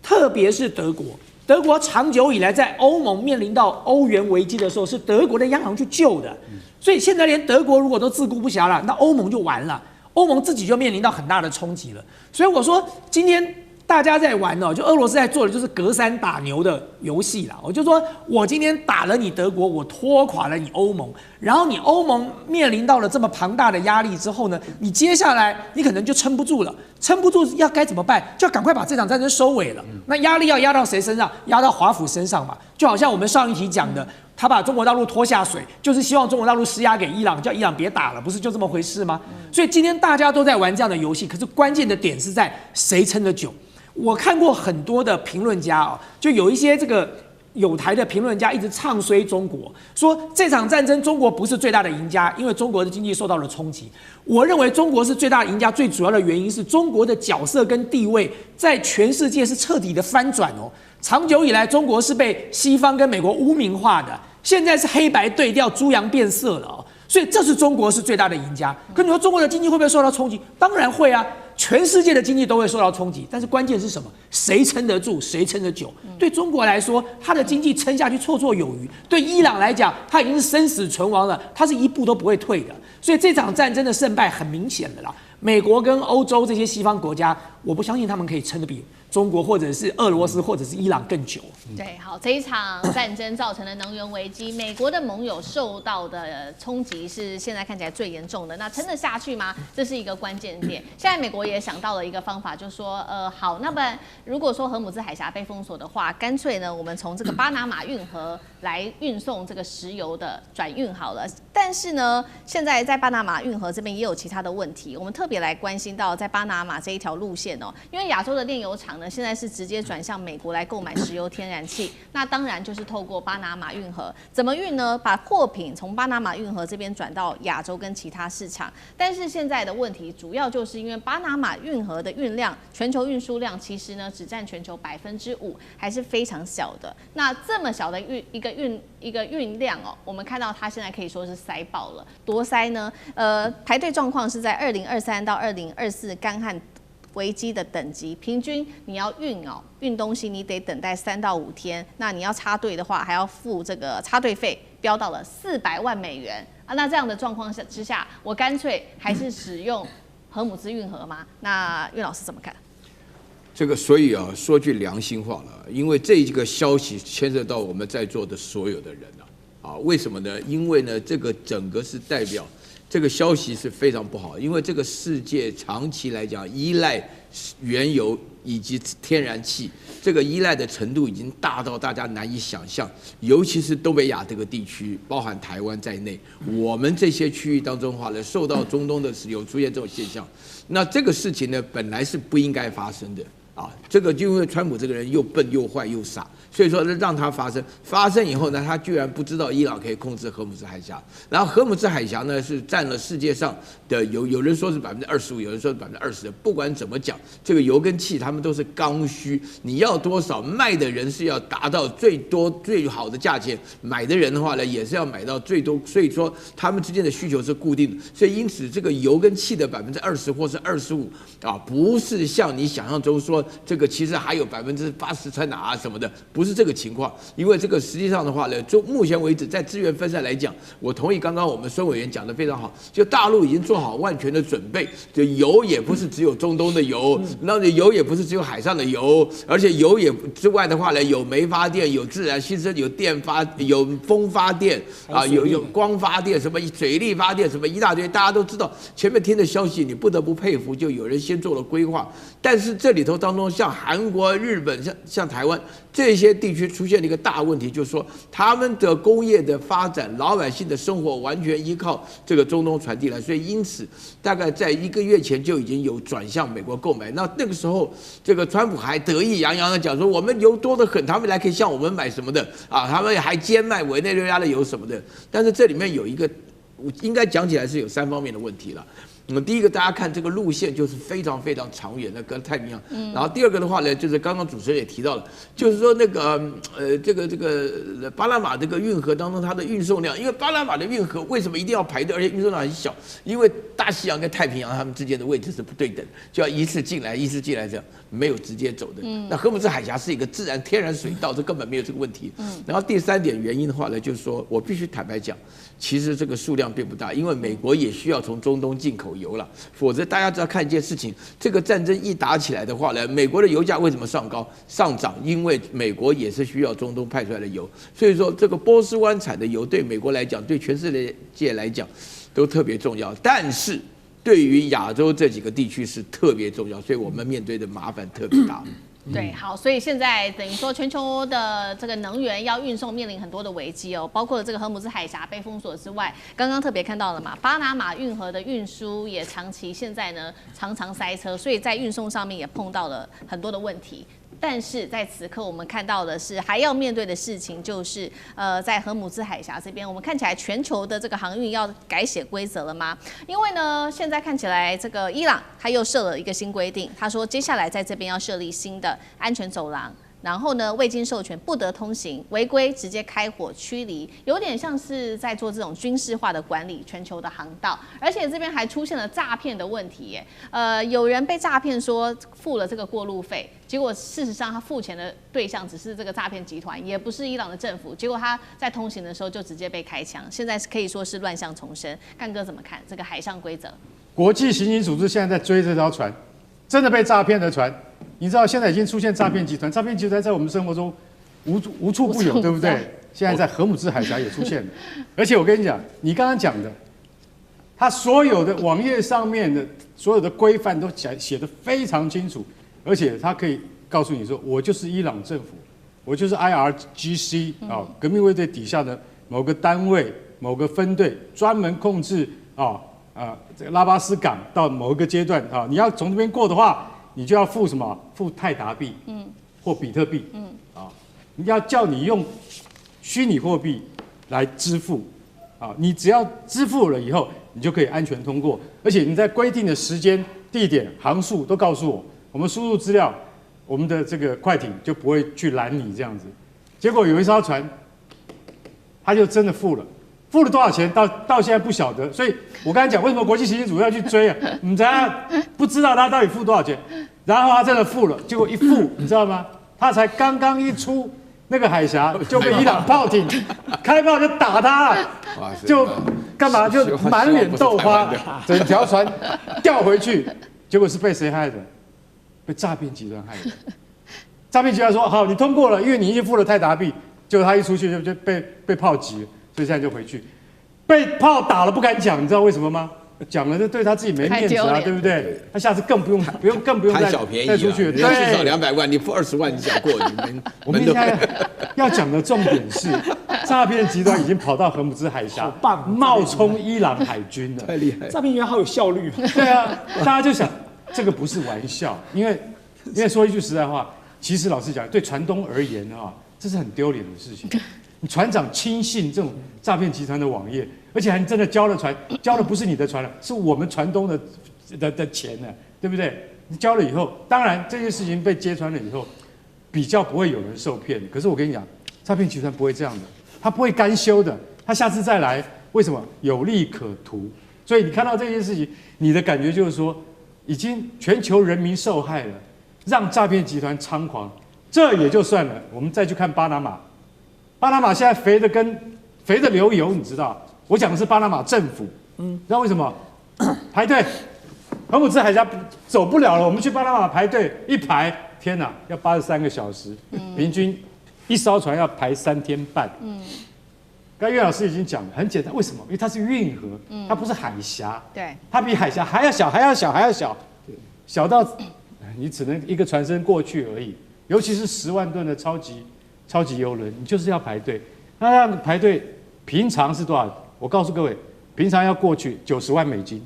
B: 特别是德国，德国长久以来在欧盟面临到欧元危机的时候，是德国的央行去救的。所以现在连德国如果都自顾不暇了，那欧盟就完了，欧盟自己就面临到很大的冲击了。所以我说今天大家在玩哦，就俄罗斯在做的就是隔山打牛的游戏啦。我就说我今天打了你德国，我拖垮了你欧盟，然后你欧盟面临到了这么庞大的压力之后呢，你接下来你可能就撑不住了，撑不住要该怎么办？就要赶快把这场战争收尾了。那压力要压到谁身上？压到华府身上嘛。就好像我们上一题讲的，他把中国大陆拖下水，就是希望中国大陆施压给伊朗，叫伊朗别打了，不是就这么回事吗？所以今天大家都在玩这样的游戏，可是关键的点是在谁撑得久。我看过很多的评论家哦，就有一些这个有台的评论家一直唱衰中国，说这场战争中国不是最大的赢家，因为中国的经济受到了冲击。我认为中国是最大的赢家，最主要的原因是中国的角色跟地位在全世界是彻底的翻转哦。长久以来，中国是被西方跟美国污名化的，现在是黑白对调、猪羊变色了哦。所以这是中国是最大的赢家。可你说中国的经济会不会受到冲击？当然会啊。全世界的经济都会受到冲击，但是关键是什么？谁撑得住，谁撑得久？对中国来说，它的经济撑下去绰绰有余；对伊朗来讲，它已经是生死存亡了，它是一步都不会退的。所以这场战争的胜败很明显的啦。美国跟欧洲这些西方国家，我不相信他们可以撑得比中国或者是俄罗斯或者是伊朗更久。
A: 对，好，这一场战争造成的能源危机，美国的盟友受到的冲击是现在看起来最严重的。那撑得下去吗？这是一个关键点。现在美国也想到了一个方法，就说好，那不然如果说荷姆兹海峡被封锁的话，干脆呢我们从这个巴拿马运河来运送这个石油的转运好了。但是呢，现在在巴拿马运河这边也有其他的问题，我们特别来关心到在巴拿马这一条路线哦，因为亚洲的炼油厂呢呢，现在是直接转向美国来购买石油天然气。那当然就是透过巴拿马运河，怎么运呢？把货品从巴拿马运河这边转到亚洲跟其他市场。但是现在的问题主要就是因为巴拿马运河的运量，全球运输量其实呢只占全球5%，还是非常小的。那这么小的一个运量哦，我们看到它现在可以说是塞爆了，多塞呢？排队状况是在2023到2024干旱危机的等级，平均你要运东西，你得等待3到5天。那你要插队的话，还要付这个插队费，飙到了400万美元啊！那这样的状况之下，我干脆还是使用荷姆兹运河吗？那岳老师怎么看？
C: 这个所以啊，说句良心话了，因为这个消息牵涉到我们在座的所有的人啊，为什么呢？因为呢，这个整个是代表这个消息是非常不好，因为这个世界长期来讲依赖原油以及天然气，这个依赖的程度已经大到大家难以想象，尤其是东北亚这个地区，包含台湾在内，我们这些区域当中的话呢，受到中东的石油出现这种现象，那这个事情呢，本来是不应该发生的。这个就因为川普这个人又笨又坏又傻，所以说让他发生。发生以后呢，他居然不知道伊朗可以控制荷姆兹海峡，然后荷姆兹海峡呢是占了世界上的有人说是25%，有人说是20%。不管怎么讲，这个油跟气他们都是刚需，你要多少卖的人是要达到最多最好的价钱，买的人的话呢也是要买到最多，所以说他们之间的需求是固定的。所以因此这个油跟气的20%或是25%不是像你想象中说。这个其实还有80%在哪啊什么的，不是这个情况。因为这个实际上的话呢，就目前为止，在资源分散来讲，我同意刚刚我们孙委员讲的非常好，就大陆已经做好万全的准备，就油也不是只有中东的油，那油也不是只有海上的油，而且油也之外的话呢，有煤发电，有自然吸收，有电发，有风发电有光发电，什么水力发电，什么一大堆，大家都知道。前面听的消息，你不得不佩服，就有人先做了规划，但是这里头当中，像韩国、日本、像台湾这些地区出现了一个大问题，就是说他们的工业的发展，老百姓的生活完全依靠这个中东传递来，所以因此大概在1个月前就已经有转向美国购买。那个时候，这个川普还得意洋洋的讲说，我们油多得很，他们来可以向我们买什么的他们还兼卖委内瑞拉的油什么的。但是这里面有一个，应该讲起来是有3方面的问题了。第一个，大家看这个路线就是非常非常长远的，跟太平洋。然后第二个的话呢，就是刚刚主持人也提到了，就是说那个这个巴拿马这个运河当中它的运送量，因为巴拿马的运河为什么一定要排队，而且运送量很小？因为大西洋跟太平洋它们之间的位置是不对等，就要一次进来这样，没有直接走的。那荷姆兹海峡是一个自然天然水道，这根本没有这个问题。然后第3点原因的话呢，就是说我必须坦白讲，其实这个数量并不大，因为美国也需要从中东进口油了，否则大家只要看一件事情，这个战争一打起来的话呢，美国的油价为什么上涨？因为美国也是需要中东派出来的油，所以说这个波斯湾产的油对美国来讲，对全世界来讲都特别重要，但是对于亚洲这几个地区是特别重要，所以我们面对的麻烦特别大。
A: 对，好，所以现在等于说全球的这个能源要运送面临很多的危机哦，包括这个荷姆兹海峡被封锁之外，刚刚特别看到了嘛，巴拿马运河的运输也长期现在呢常常塞车，所以在运送上面也碰到了很多的问题。但是在此刻，我们看到的是还要面对的事情，就是在荷姆兹海峡这边，我们看起来全球的这个航运要改写规则了吗？因为呢，现在看起来这个伊朗他又设了一个新规定，他说接下来在这边要设立新的安全走廊。然后呢，未经授权不得通行，违规直接开火驱离，有点像是在做这种军事化的管理全球的航道，而且这边还出现了诈骗的问题耶。有人被诈骗说付了这个过路费，结果事实上他付钱的对象只是这个诈骗集团，也不是伊朗的政府，结果他在通行的时候就直接被开枪，现在可以说是乱象丛生。干哥怎么看这个海上规则？
D: 国际刑警组织现在在追这条船，真的被诈骗的船。你知道现在已经出现诈骗集团，诈骗集团在我们生活中无处不有，对不对？现在在荷姆兹海峡也出现了，而且我跟你讲，你刚刚讲的，它所有的网页上面的所有的规范都写得非常清楚，而且它可以告诉你说，我就是伊朗政府，我就是 IRGC 革命卫队底下的某个单位、某个分队，专门控制这个拉巴斯港到某一个阶段你要从这边过的话。你就要付什么？付泰达币，或比特币，要叫你用虚拟货币来支付，你只要支付了以后，你就可以安全通过，而且你在规定的时间、地点、航速都告诉我，我们输入资料，我们的这个快艇就不会去拦你这样子。结果有一艘船，他就真的付了多少钱？到现在不晓得。所以我刚才讲，为什么国际刑警组要去追啊？你不知道他到底付多少钱，然后他真的付了，结果一付，你知道吗？他才刚刚一出那个海峡，就被伊朗炮艇开炮就打他了，就干嘛就满脸豆花，整条船掉回去，结果是被谁害的？被诈骗集团害的。诈骗集团说好，你通过了，因为你已经付了泰达币，结果他一出去就被炮击了，所以现在就回去，被炮打了不敢讲，你知道为什么吗？讲了就对他自己没面子啊，对不对？他下次更不用
C: 贪小便宜
D: 再出去，
C: 人家至少200万，你付20万，你想过你们？
D: 我们现在要讲的重点是，诈骗集团已经跑到荷姆兹海峡，冒充伊朗海军了，
C: 太厉害！
B: 诈骗集团好有效率。
D: 对啊，大家就想这个不是玩笑，因为说一句实在话，其实老实讲，对船东而言这是很丢脸的事情。你船长轻信这种诈骗集团的网页，而且还真的交了船，交的不是你的船了，是我们船东的钱呢，对不对？你交了以后，当然这件事情被揭穿了以后，比较不会有人受骗。可是我跟你讲，诈骗集团不会这样的，他不会甘休的，他下次再来，为什么？有利可图。所以你看到这件事情，你的感觉就是说，已经全球人民受害了，让诈骗集团猖狂，这也就算了。我们再去看巴拿马。巴拿马现在肥的流油，你知道？我讲的是巴拿马政府，你知道为什么？排队，荷姆兹海峡走不了了，我们去巴拿马排队，一排，天哪，要83个小时，平均一艘船要排3天半。刚岳老师已经讲了，很简单，为什么？因为它是运河，它不是海峡，
A: 对，
D: 它比海峡还要小，小到你只能一个船身过去而已，尤其是10万吨的超级邮轮，你就是要排队。那排队平常是多少？我告诉各位，平常要过去90万美金，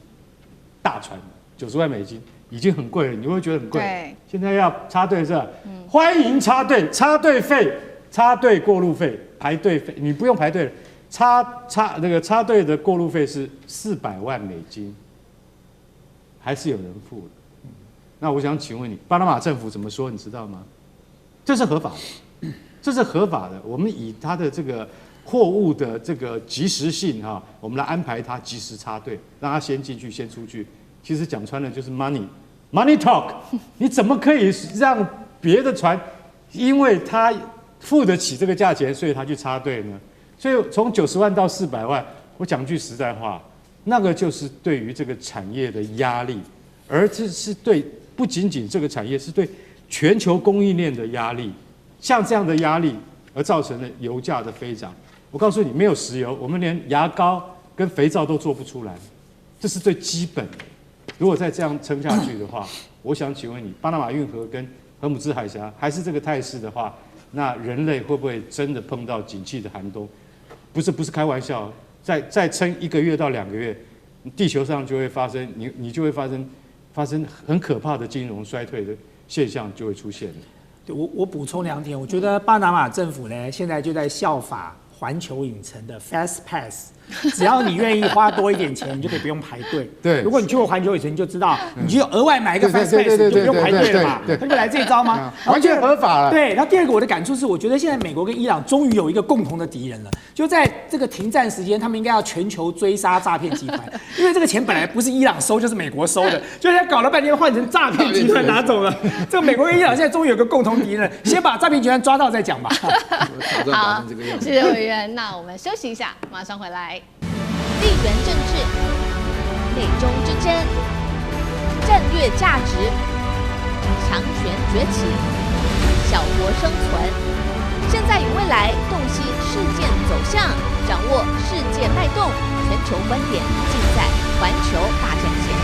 D: 大船90万美金已经很贵了，你会觉得很贵。
A: 对，
D: 现在要插队是吧？欢迎插队，插队费、插队过路费、排队费，你不用排队了。插队的过路费是400万美金，还是有人付的。那我想请问你，巴拿马政府怎么说？你知道吗？这是合法的。这是合法的，我们以它的这个货物的这个及时性我们来安排它及时插队，让它先进去先出去。其实讲穿了就是 money talk。你怎么可以让别的船，因为他付得起这个价钱，所以他去插队呢？所以从90万到400万，我讲句实在话，那个就是对于这个产业的压力，而这是对不仅仅这个产业，是对全球供应链的压力。像这样的压力而造成的油价的飞涨，我告诉你，没有石油，我们连牙膏跟肥皂都做不出来，这是最基本的。如果再这样撑下去的话，我想请问你，巴拿马运河跟荷姆兹海峡还是这个态势的话，那人类会不会真的碰到景气的寒冬？不是开玩笑，再撑1个月到2个月，地球上就会发生，你就会发生很可怕的金融衰退的现象就会出现了。
B: 我补充2点，我觉得巴拿马政府呢，现在就在效法环球影城的 Fast Pass， 只要你愿意花多一点钱，你就可以不用排队。
D: 对，
B: 如果你去过环球影城，你就知道，你就额外买一个 Fast Pass， 你就不用排队了嘛。他就来这一招吗？
D: 完全合法了。
B: 对，然后第二个我的感触是，我觉得现在美国跟伊朗终于有一个共同的敌人了，就在这个停战时间，他们应该要全球追杀诈骗集团，因为这个钱本来不是伊朗收，就是美国收的，就是他搞了半天换成诈骗集团拿走了。这个美国跟伊朗现在终于有个共同敌人，先把诈骗集团抓到再讲吧。
A: 好，谢谢委员。那我们休息一下，马上回来。地缘政治、美中之争、战略价值、强权崛起、小国生存，现在与未来洞悉事件走向，掌握世界脉动，全球观点尽在环球大战线。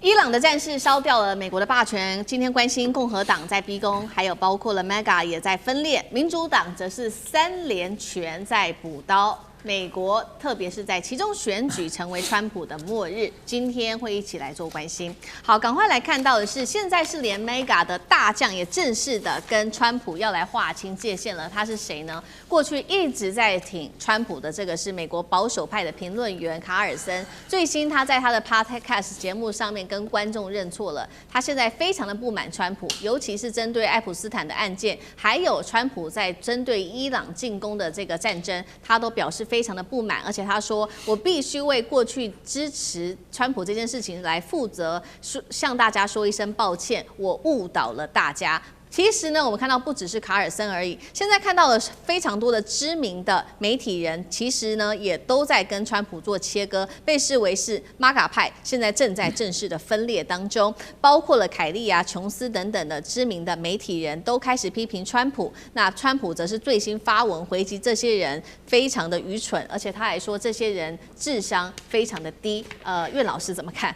A: 伊朗的战事烧掉了美国的霸权，今天关心共和党在逼宫，还有包括了 MEGA 也在分裂，民主党则是3连拳在补刀。美国，特别是在其中选举成为川普的末日，今天会一起来做关心。好，赶快来看到的是，现在是连 Mega 的大将也正式的跟川普要来划清界限了。他是谁呢？过去一直在挺川普的这个是美国保守派的评论员卡尔森，最新他在他的 Podcast 节目上面跟观众认错了，他现在非常的不满川普，尤其是针对爱普斯坦的案件，还有川普在针对伊朗进攻的这个战争，他都表示非常的不满，而且他说我必须为过去支持川普这件事情来负责，向大家说一声抱歉，我误导了大家。其实呢，我们看到不只是卡尔森而已，现在看到了非常多的知名的媒体人，其实呢也都在跟川普做切割，被视为是 MAGA 派，现在正在正式的分裂当中，包括了凯利啊、琼斯等等的知名的媒体人都开始批评川普，那川普则是最新发文回击这些人非常的愚蠢，而且他还说这些人智商非常的低。苑老师怎么看？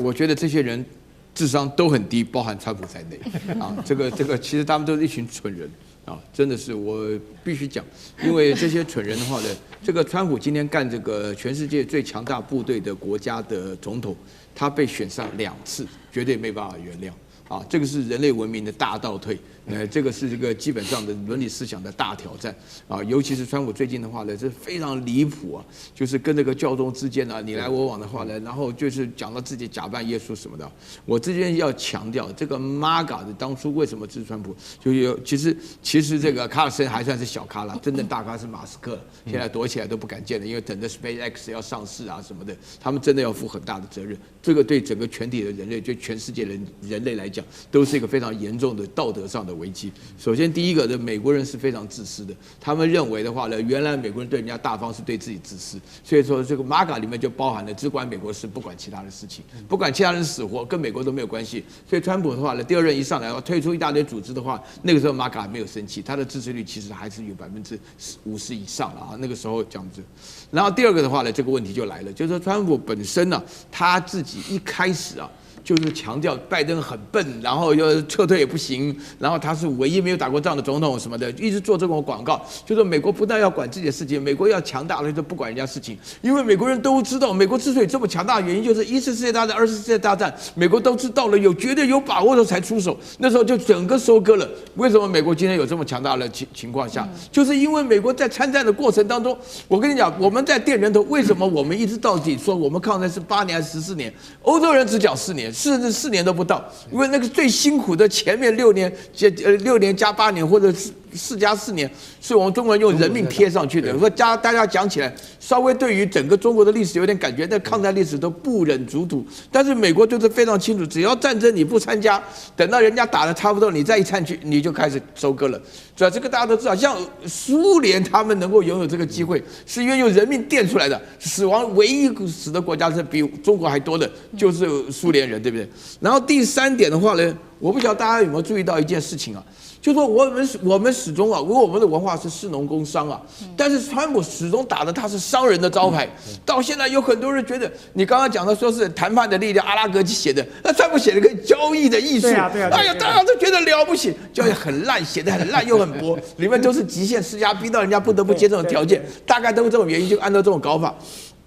C: 我觉得这些人智商都很低，包含川普在内啊。这个，其实他们都是一群蠢人啊，真的是我必须讲，因为这些蠢人的话呢，这个川普今天干这个全世界最强大部队的国家的总统，他被选上2次，绝对没办法原谅。啊，这个是人类文明的大倒退，这个是这个基本上的伦理思想的大挑战啊，尤其是川普最近的话呢，这非常离谱啊，就是跟这个教宗之间啊你来我往的话呢，然后就是讲到自己假扮耶稣什么的。我这边要强调，这个 MAGA 的当初为什么支持川普，就有其实这个卡尔森还算是小咖了，真正大咖是马斯克，现在躲起来都不敢见了，因为等着 SpaceX 要上市啊什么的，他们真的要负很大的责任。这个对整个全体的人类，就全世界人类来讲，都是一个非常严重的道德上的危机。首先，第一个的美国人是非常自私的，他们认为的话呢，原来美国人对人家大方是对自己自私，所以说这个 MAGA 里面就包含了只管美国事，不管其他的事情，不管其他人死活，跟美国都没有关系。所以川普的话呢，第2任一上来要推出一大堆组织的话，那个时候 MAGA 还没有生气，他的支持率其实还是有50%以上了啊。那个时候这样子。然后第2个的话呢，这个问题就来了，就是说川普本身呢，他自己一开始啊，就是强调拜登很笨，然后又撤退也不行，然后他是唯一没有打过仗的总统什么的，一直做这种广告，就说美国不但要管自己的事情，美国要强大了就不管人家事情，因为美国人都知道，美国之所以这么强大的原因就是1次世界大战、2次世界大战，美国都知道了，绝对有把握的才出手，那时候就整个收割了。为什么美国今天有这么强大的情况下，就是因为美国在参战的过程当中，我跟你讲，我们在垫人头，为什么我们一直到底说我们抗战是8年还是14年？欧洲人只讲4年。甚至4年都不到，因为那个最辛苦的前面6年，6年加8年，或者4加4年，是我们中国人用人命贴上去的。说大家讲起来，稍微对于整个中国的历史有点感觉，但抗战历史都不忍卒睹。但是美国就是非常清楚，只要战争你不参加，等到人家打得差不多，你再一参去，你就开始收割了。主要这个大家都知道，像苏联他们能够拥有这个机会，是因为用人命垫出来的。死亡唯一死的国家是比中国还多的，就是苏联人，对不对？然后第3点的话呢，我不晓得大家有没有注意到一件事情啊，就说我们始终啊，因为我们的文化是士农工商啊，但是川普始终打的他是商人的招牌。到现在有很多人觉得，你刚刚讲的说是谈判的力量，阿拉格写的，那川普写了个交易的艺术，哎呀，大家都觉得了不起，交易很烂，写的很烂又很薄，里面都是极限施压，逼到人家不得不接这种条件，大概都是这种原因，就按照这种搞法。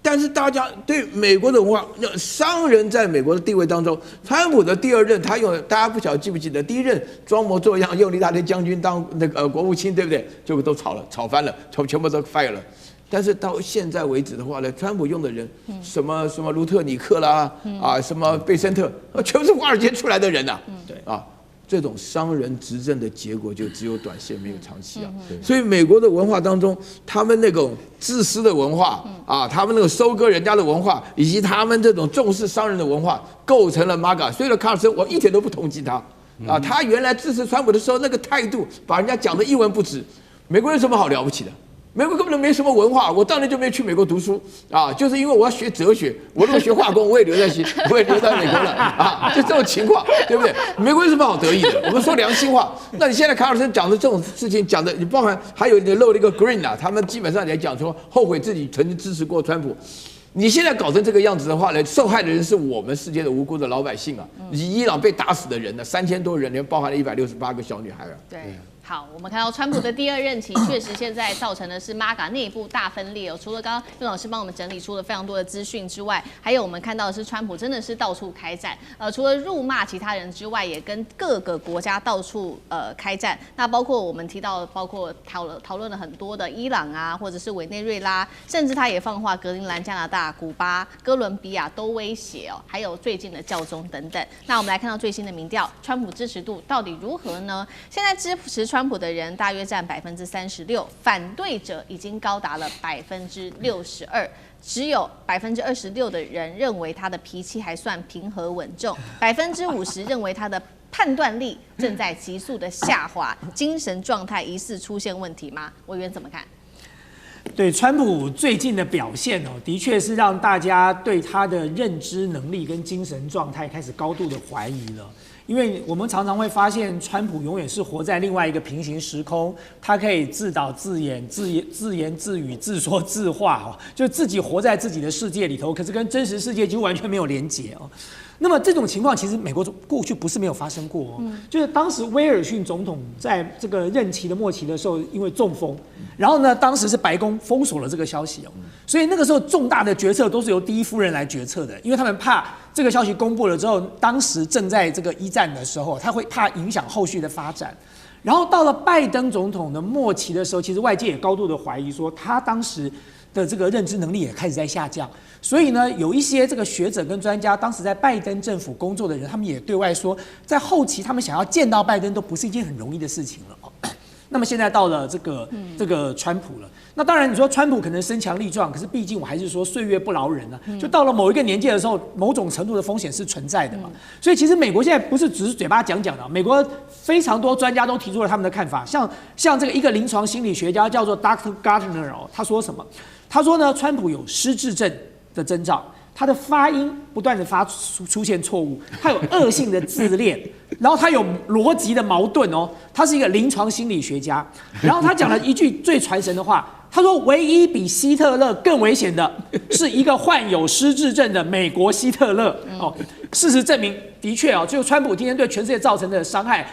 C: 但是大家对美国的文化，商人在美国的地位当中，川普的第2任，他用大家不晓得记不记得，第1任装模作样用一大堆将军当那个国务卿，对不对？结果都吵翻了，全部都 fire 了。但是到现在为止的话呢，川普用的人，什么卢特尼克啦，什么贝森特，全部是华尔街出来的人呐，对啊。这种商人执政的结果就只有短线没有长期啊，所以美国的文化当中，他们那种自私的文化啊，他们那个收割人家的文化，以及他们这种重视商人的文化，构成了 MAGA。所以呢，卡尔森我一点都不同情他啊，他原来支持川普的时候那个态度，把人家讲得一文不值。美国有什么好了不起的？美国根本就没什么文化，我当年就没去美国读书啊，就是因为我要学哲学，我如果学化工，我也留在美国了啊，就这种情况，对不对？美国有什么好得意的？我们说良心话，那你现在卡尔森讲的这种事情，讲的你包含还有你漏了一个 Green 啊，他们基本上来讲说后悔自己曾经支持过川普。你现在搞成这个样子的话呢，受害的人是我们世界的无辜的老百姓啊，伊朗被打死的人呢，3000多人，连包含了168个小女孩啊。
A: 对。好，我们看到川普的第2任期确实现在造成的是 MAGA 内部大分裂哦。除了刚刚岳老师帮我们整理出了非常多的资讯之外，还有我们看到的是川普真的是到处开战，除了辱骂其他人之外，也跟各个国家到处开战。那包括我们提到，包括讨论了很多的伊朗啊，或者是委内瑞拉，甚至他也放话格陵兰、加拿大、古巴、哥伦比亚都威胁哦，还有最近的教宗等等。那我们来看到最新的民调，川普支持度到底如何呢？现在支持川普的人大约占36%，反对者已经高达了62%，只有26%的人认为他的脾气还算平和稳重，50%认为他的判断力正在急速的下滑，精神状态疑似出现问题吗？委员怎么看？
B: 对川普最近的表现哦，的确是让大家对他的认知能力跟精神状态开始高度的怀疑了。因为我们常常会发现，川普永远是活在另外一个平行时空，他可以自导自演、自言自语、自说自话哦，就自己活在自己的世界里头，可是跟真实世界几乎完全没有连结哦。那么这种情况其实美国过去不是没有发生过哦，就是当时威尔逊总统在这个任期的末期的时候，因为中风，然后呢，当时是白宫封锁了这个消息哦，所以那个时候重大的决策都是由第一夫人来决策的，因为他们怕这个消息公布了之后，当时正在这个一战的时候，他会怕影响后续的发展。然后到了拜登总统的末期的时候，其实外界也高度的怀疑说，他当时的这个认知能力也开始在下降。所以呢，有一些这个学者跟专家，当时在拜登政府工作的人，他们也对外说，在后期他们想要见到拜登都不是一件很容易的事情了。那么现在到了这个川普了，那当然你说川普可能身强力壮，可是毕竟我还是说岁月不饶人啊，就到了某一个年纪的时候，某种程度的风险是存在的嘛。所以其实美国现在不是只是嘴巴讲讲的，美国非常多专家都提出了他们的看法，像这个一个临床心理学家叫做 Dr. Gardner 哦，他说什么？他说呢，川普有失智症的征兆，他的发音不断的出现错误，他有恶性的自恋，然后他有逻辑的矛盾哦，他是一个临床心理学家，然后他讲了一句最传神的话，他说唯一比希特勒更危险的是一个患有失智症的美国希特勒哦，事实证明的确哦，就川普今天对全世界造成的伤害，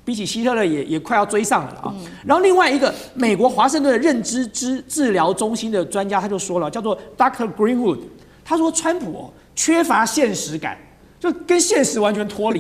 B: 比起希特勒也快要追上了啊。然后另外一个美国华盛顿的认知治疗中心的专家他就说了，叫做 Dr. Greenwood， 他说川普缺乏现实感，就跟现实完全脱离，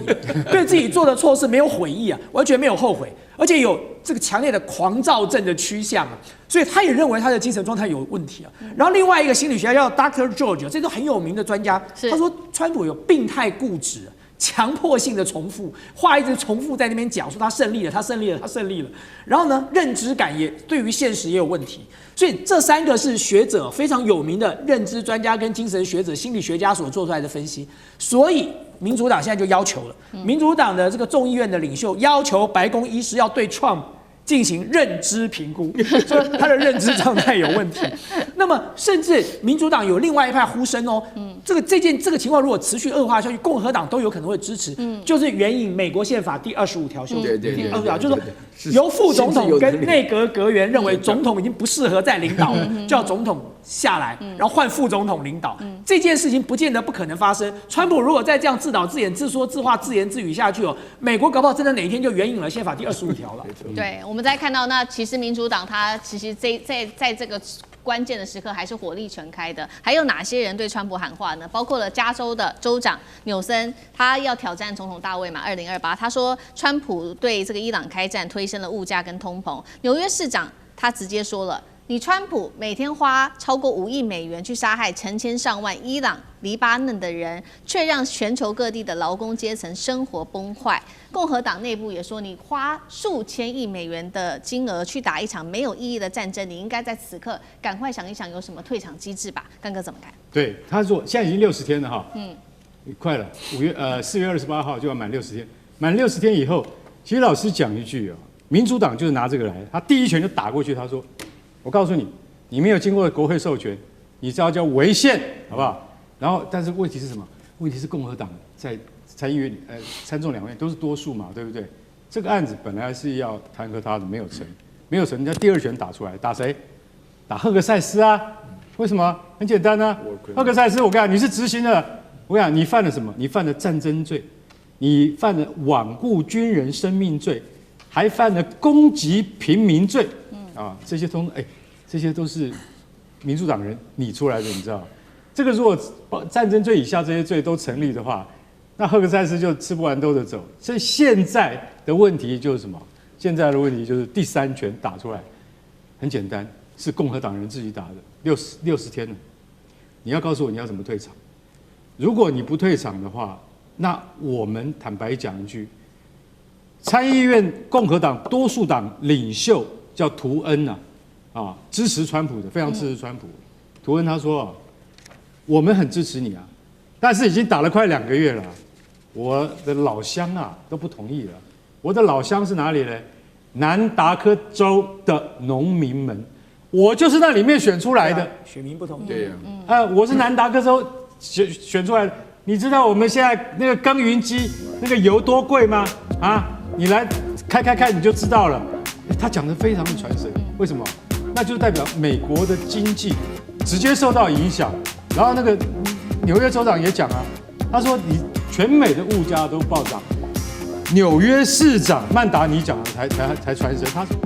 B: 对自己做的错事没有悔意啊，完全没有后悔，而且有这个强烈的狂躁症的趋向啊，所以他也认为他的精神状态有问题啊。然后另外一个心理学家叫 Dr. George， 这都很有名的专家，他说川普有病态固执。强迫性的重复话，一直重复在那边讲，说他胜利了，他胜利了，他胜利了。然后呢，认知感也对于现实也有问题。所以这3个是学者非常有名的认知专家跟精神学者、心理学家所做出来的分析。所以民主党现在就要求了，民主党的这个众议院的领袖要求白宫医师要对 Trump 进行认知评估，说他的认知状态有问题。那么，甚至民主党有另外一派呼声哦，这个情况如果持续恶化下去，共和党都有可能会支持，就是援引美国宪法第25条修正，第25条就是说由副总统跟内阁阁员认为总统已经不适合再领导了，叫总统下来，然后换副总统领导。这件事情不见得不可能发生。川普如果再这样自导自演、自说自话、自言自语下去哦，美国搞不好真的哪一天就援引了宪法第25条了。
A: 对，我们再看到那其实民主党他其实在这个关键的时刻还是火力全开的。还有哪些人对川普喊话呢？包括了加州的州长纽森，他要挑战总统大位嘛，2028，他说川普对这个伊朗开战，推升了物价跟通膨。纽约市长他直接说了，你川普每天花超过5亿美元去杀害成千上万伊朗、黎巴嫩的人，却让全球各地的劳工阶层生活崩坏。共和党内部也说，你花数千亿美元的金额去打一场没有意义的战争，你应该在此刻赶快想一想有什么退场机制吧。干哥怎么看？
D: 对，他说现在已经60天了哈，快了，4月28号就要满60天，满60天以后，其实老实讲一句哦，民主党就是拿这个来，他第一拳就打过去，他说，我告诉你，你没有经过国会授权，你这叫违宪，好不好？然后，但是问题是什么？问题是共和党在参议院、参众两院都是多数嘛，对不对？这个案子本来是要弹劾他的，没有成，人家第2拳打出来，打谁？打赫格塞斯啊？为什么？很简单啊，赫格塞斯，我跟你讲，你是执行的，我跟你讲，你犯了什么？你犯了战争罪，你犯了罔顾军人生命罪，还犯了攻击平民罪，这些这些都是民主党人拟出来的，你知道？这个如果战争罪以下这些罪都成立的话，那赫克塞斯就吃不完兜着走。所以现在的问题就是什么？现在的问题就是第三拳打出来，很简单，是共和党人自己打的，60天了。你要告诉我你要怎么退场？如果你不退场的话，那我们坦白讲一句，参议院共和党多数党领袖叫图恩支持川普的，非常支持川普。图恩他说我们很支持你啊，但是已经打了快2个月了，我的老乡都不同意了。我的老乡是哪里呢？南达科州的农民们，我就是那里面选出来的。
B: 选民不同意。
C: 对呀。
D: 我是南达科州选出来的。你知道我们现在那个耕耘机那个油多贵吗？你来开你就知道了。他讲得非常的传神，为什么？那就代表美国的经济直接受到影响。然后那个纽约州长也讲他说你全美的物价都暴涨，纽约市长曼达尼讲的才传神，他说。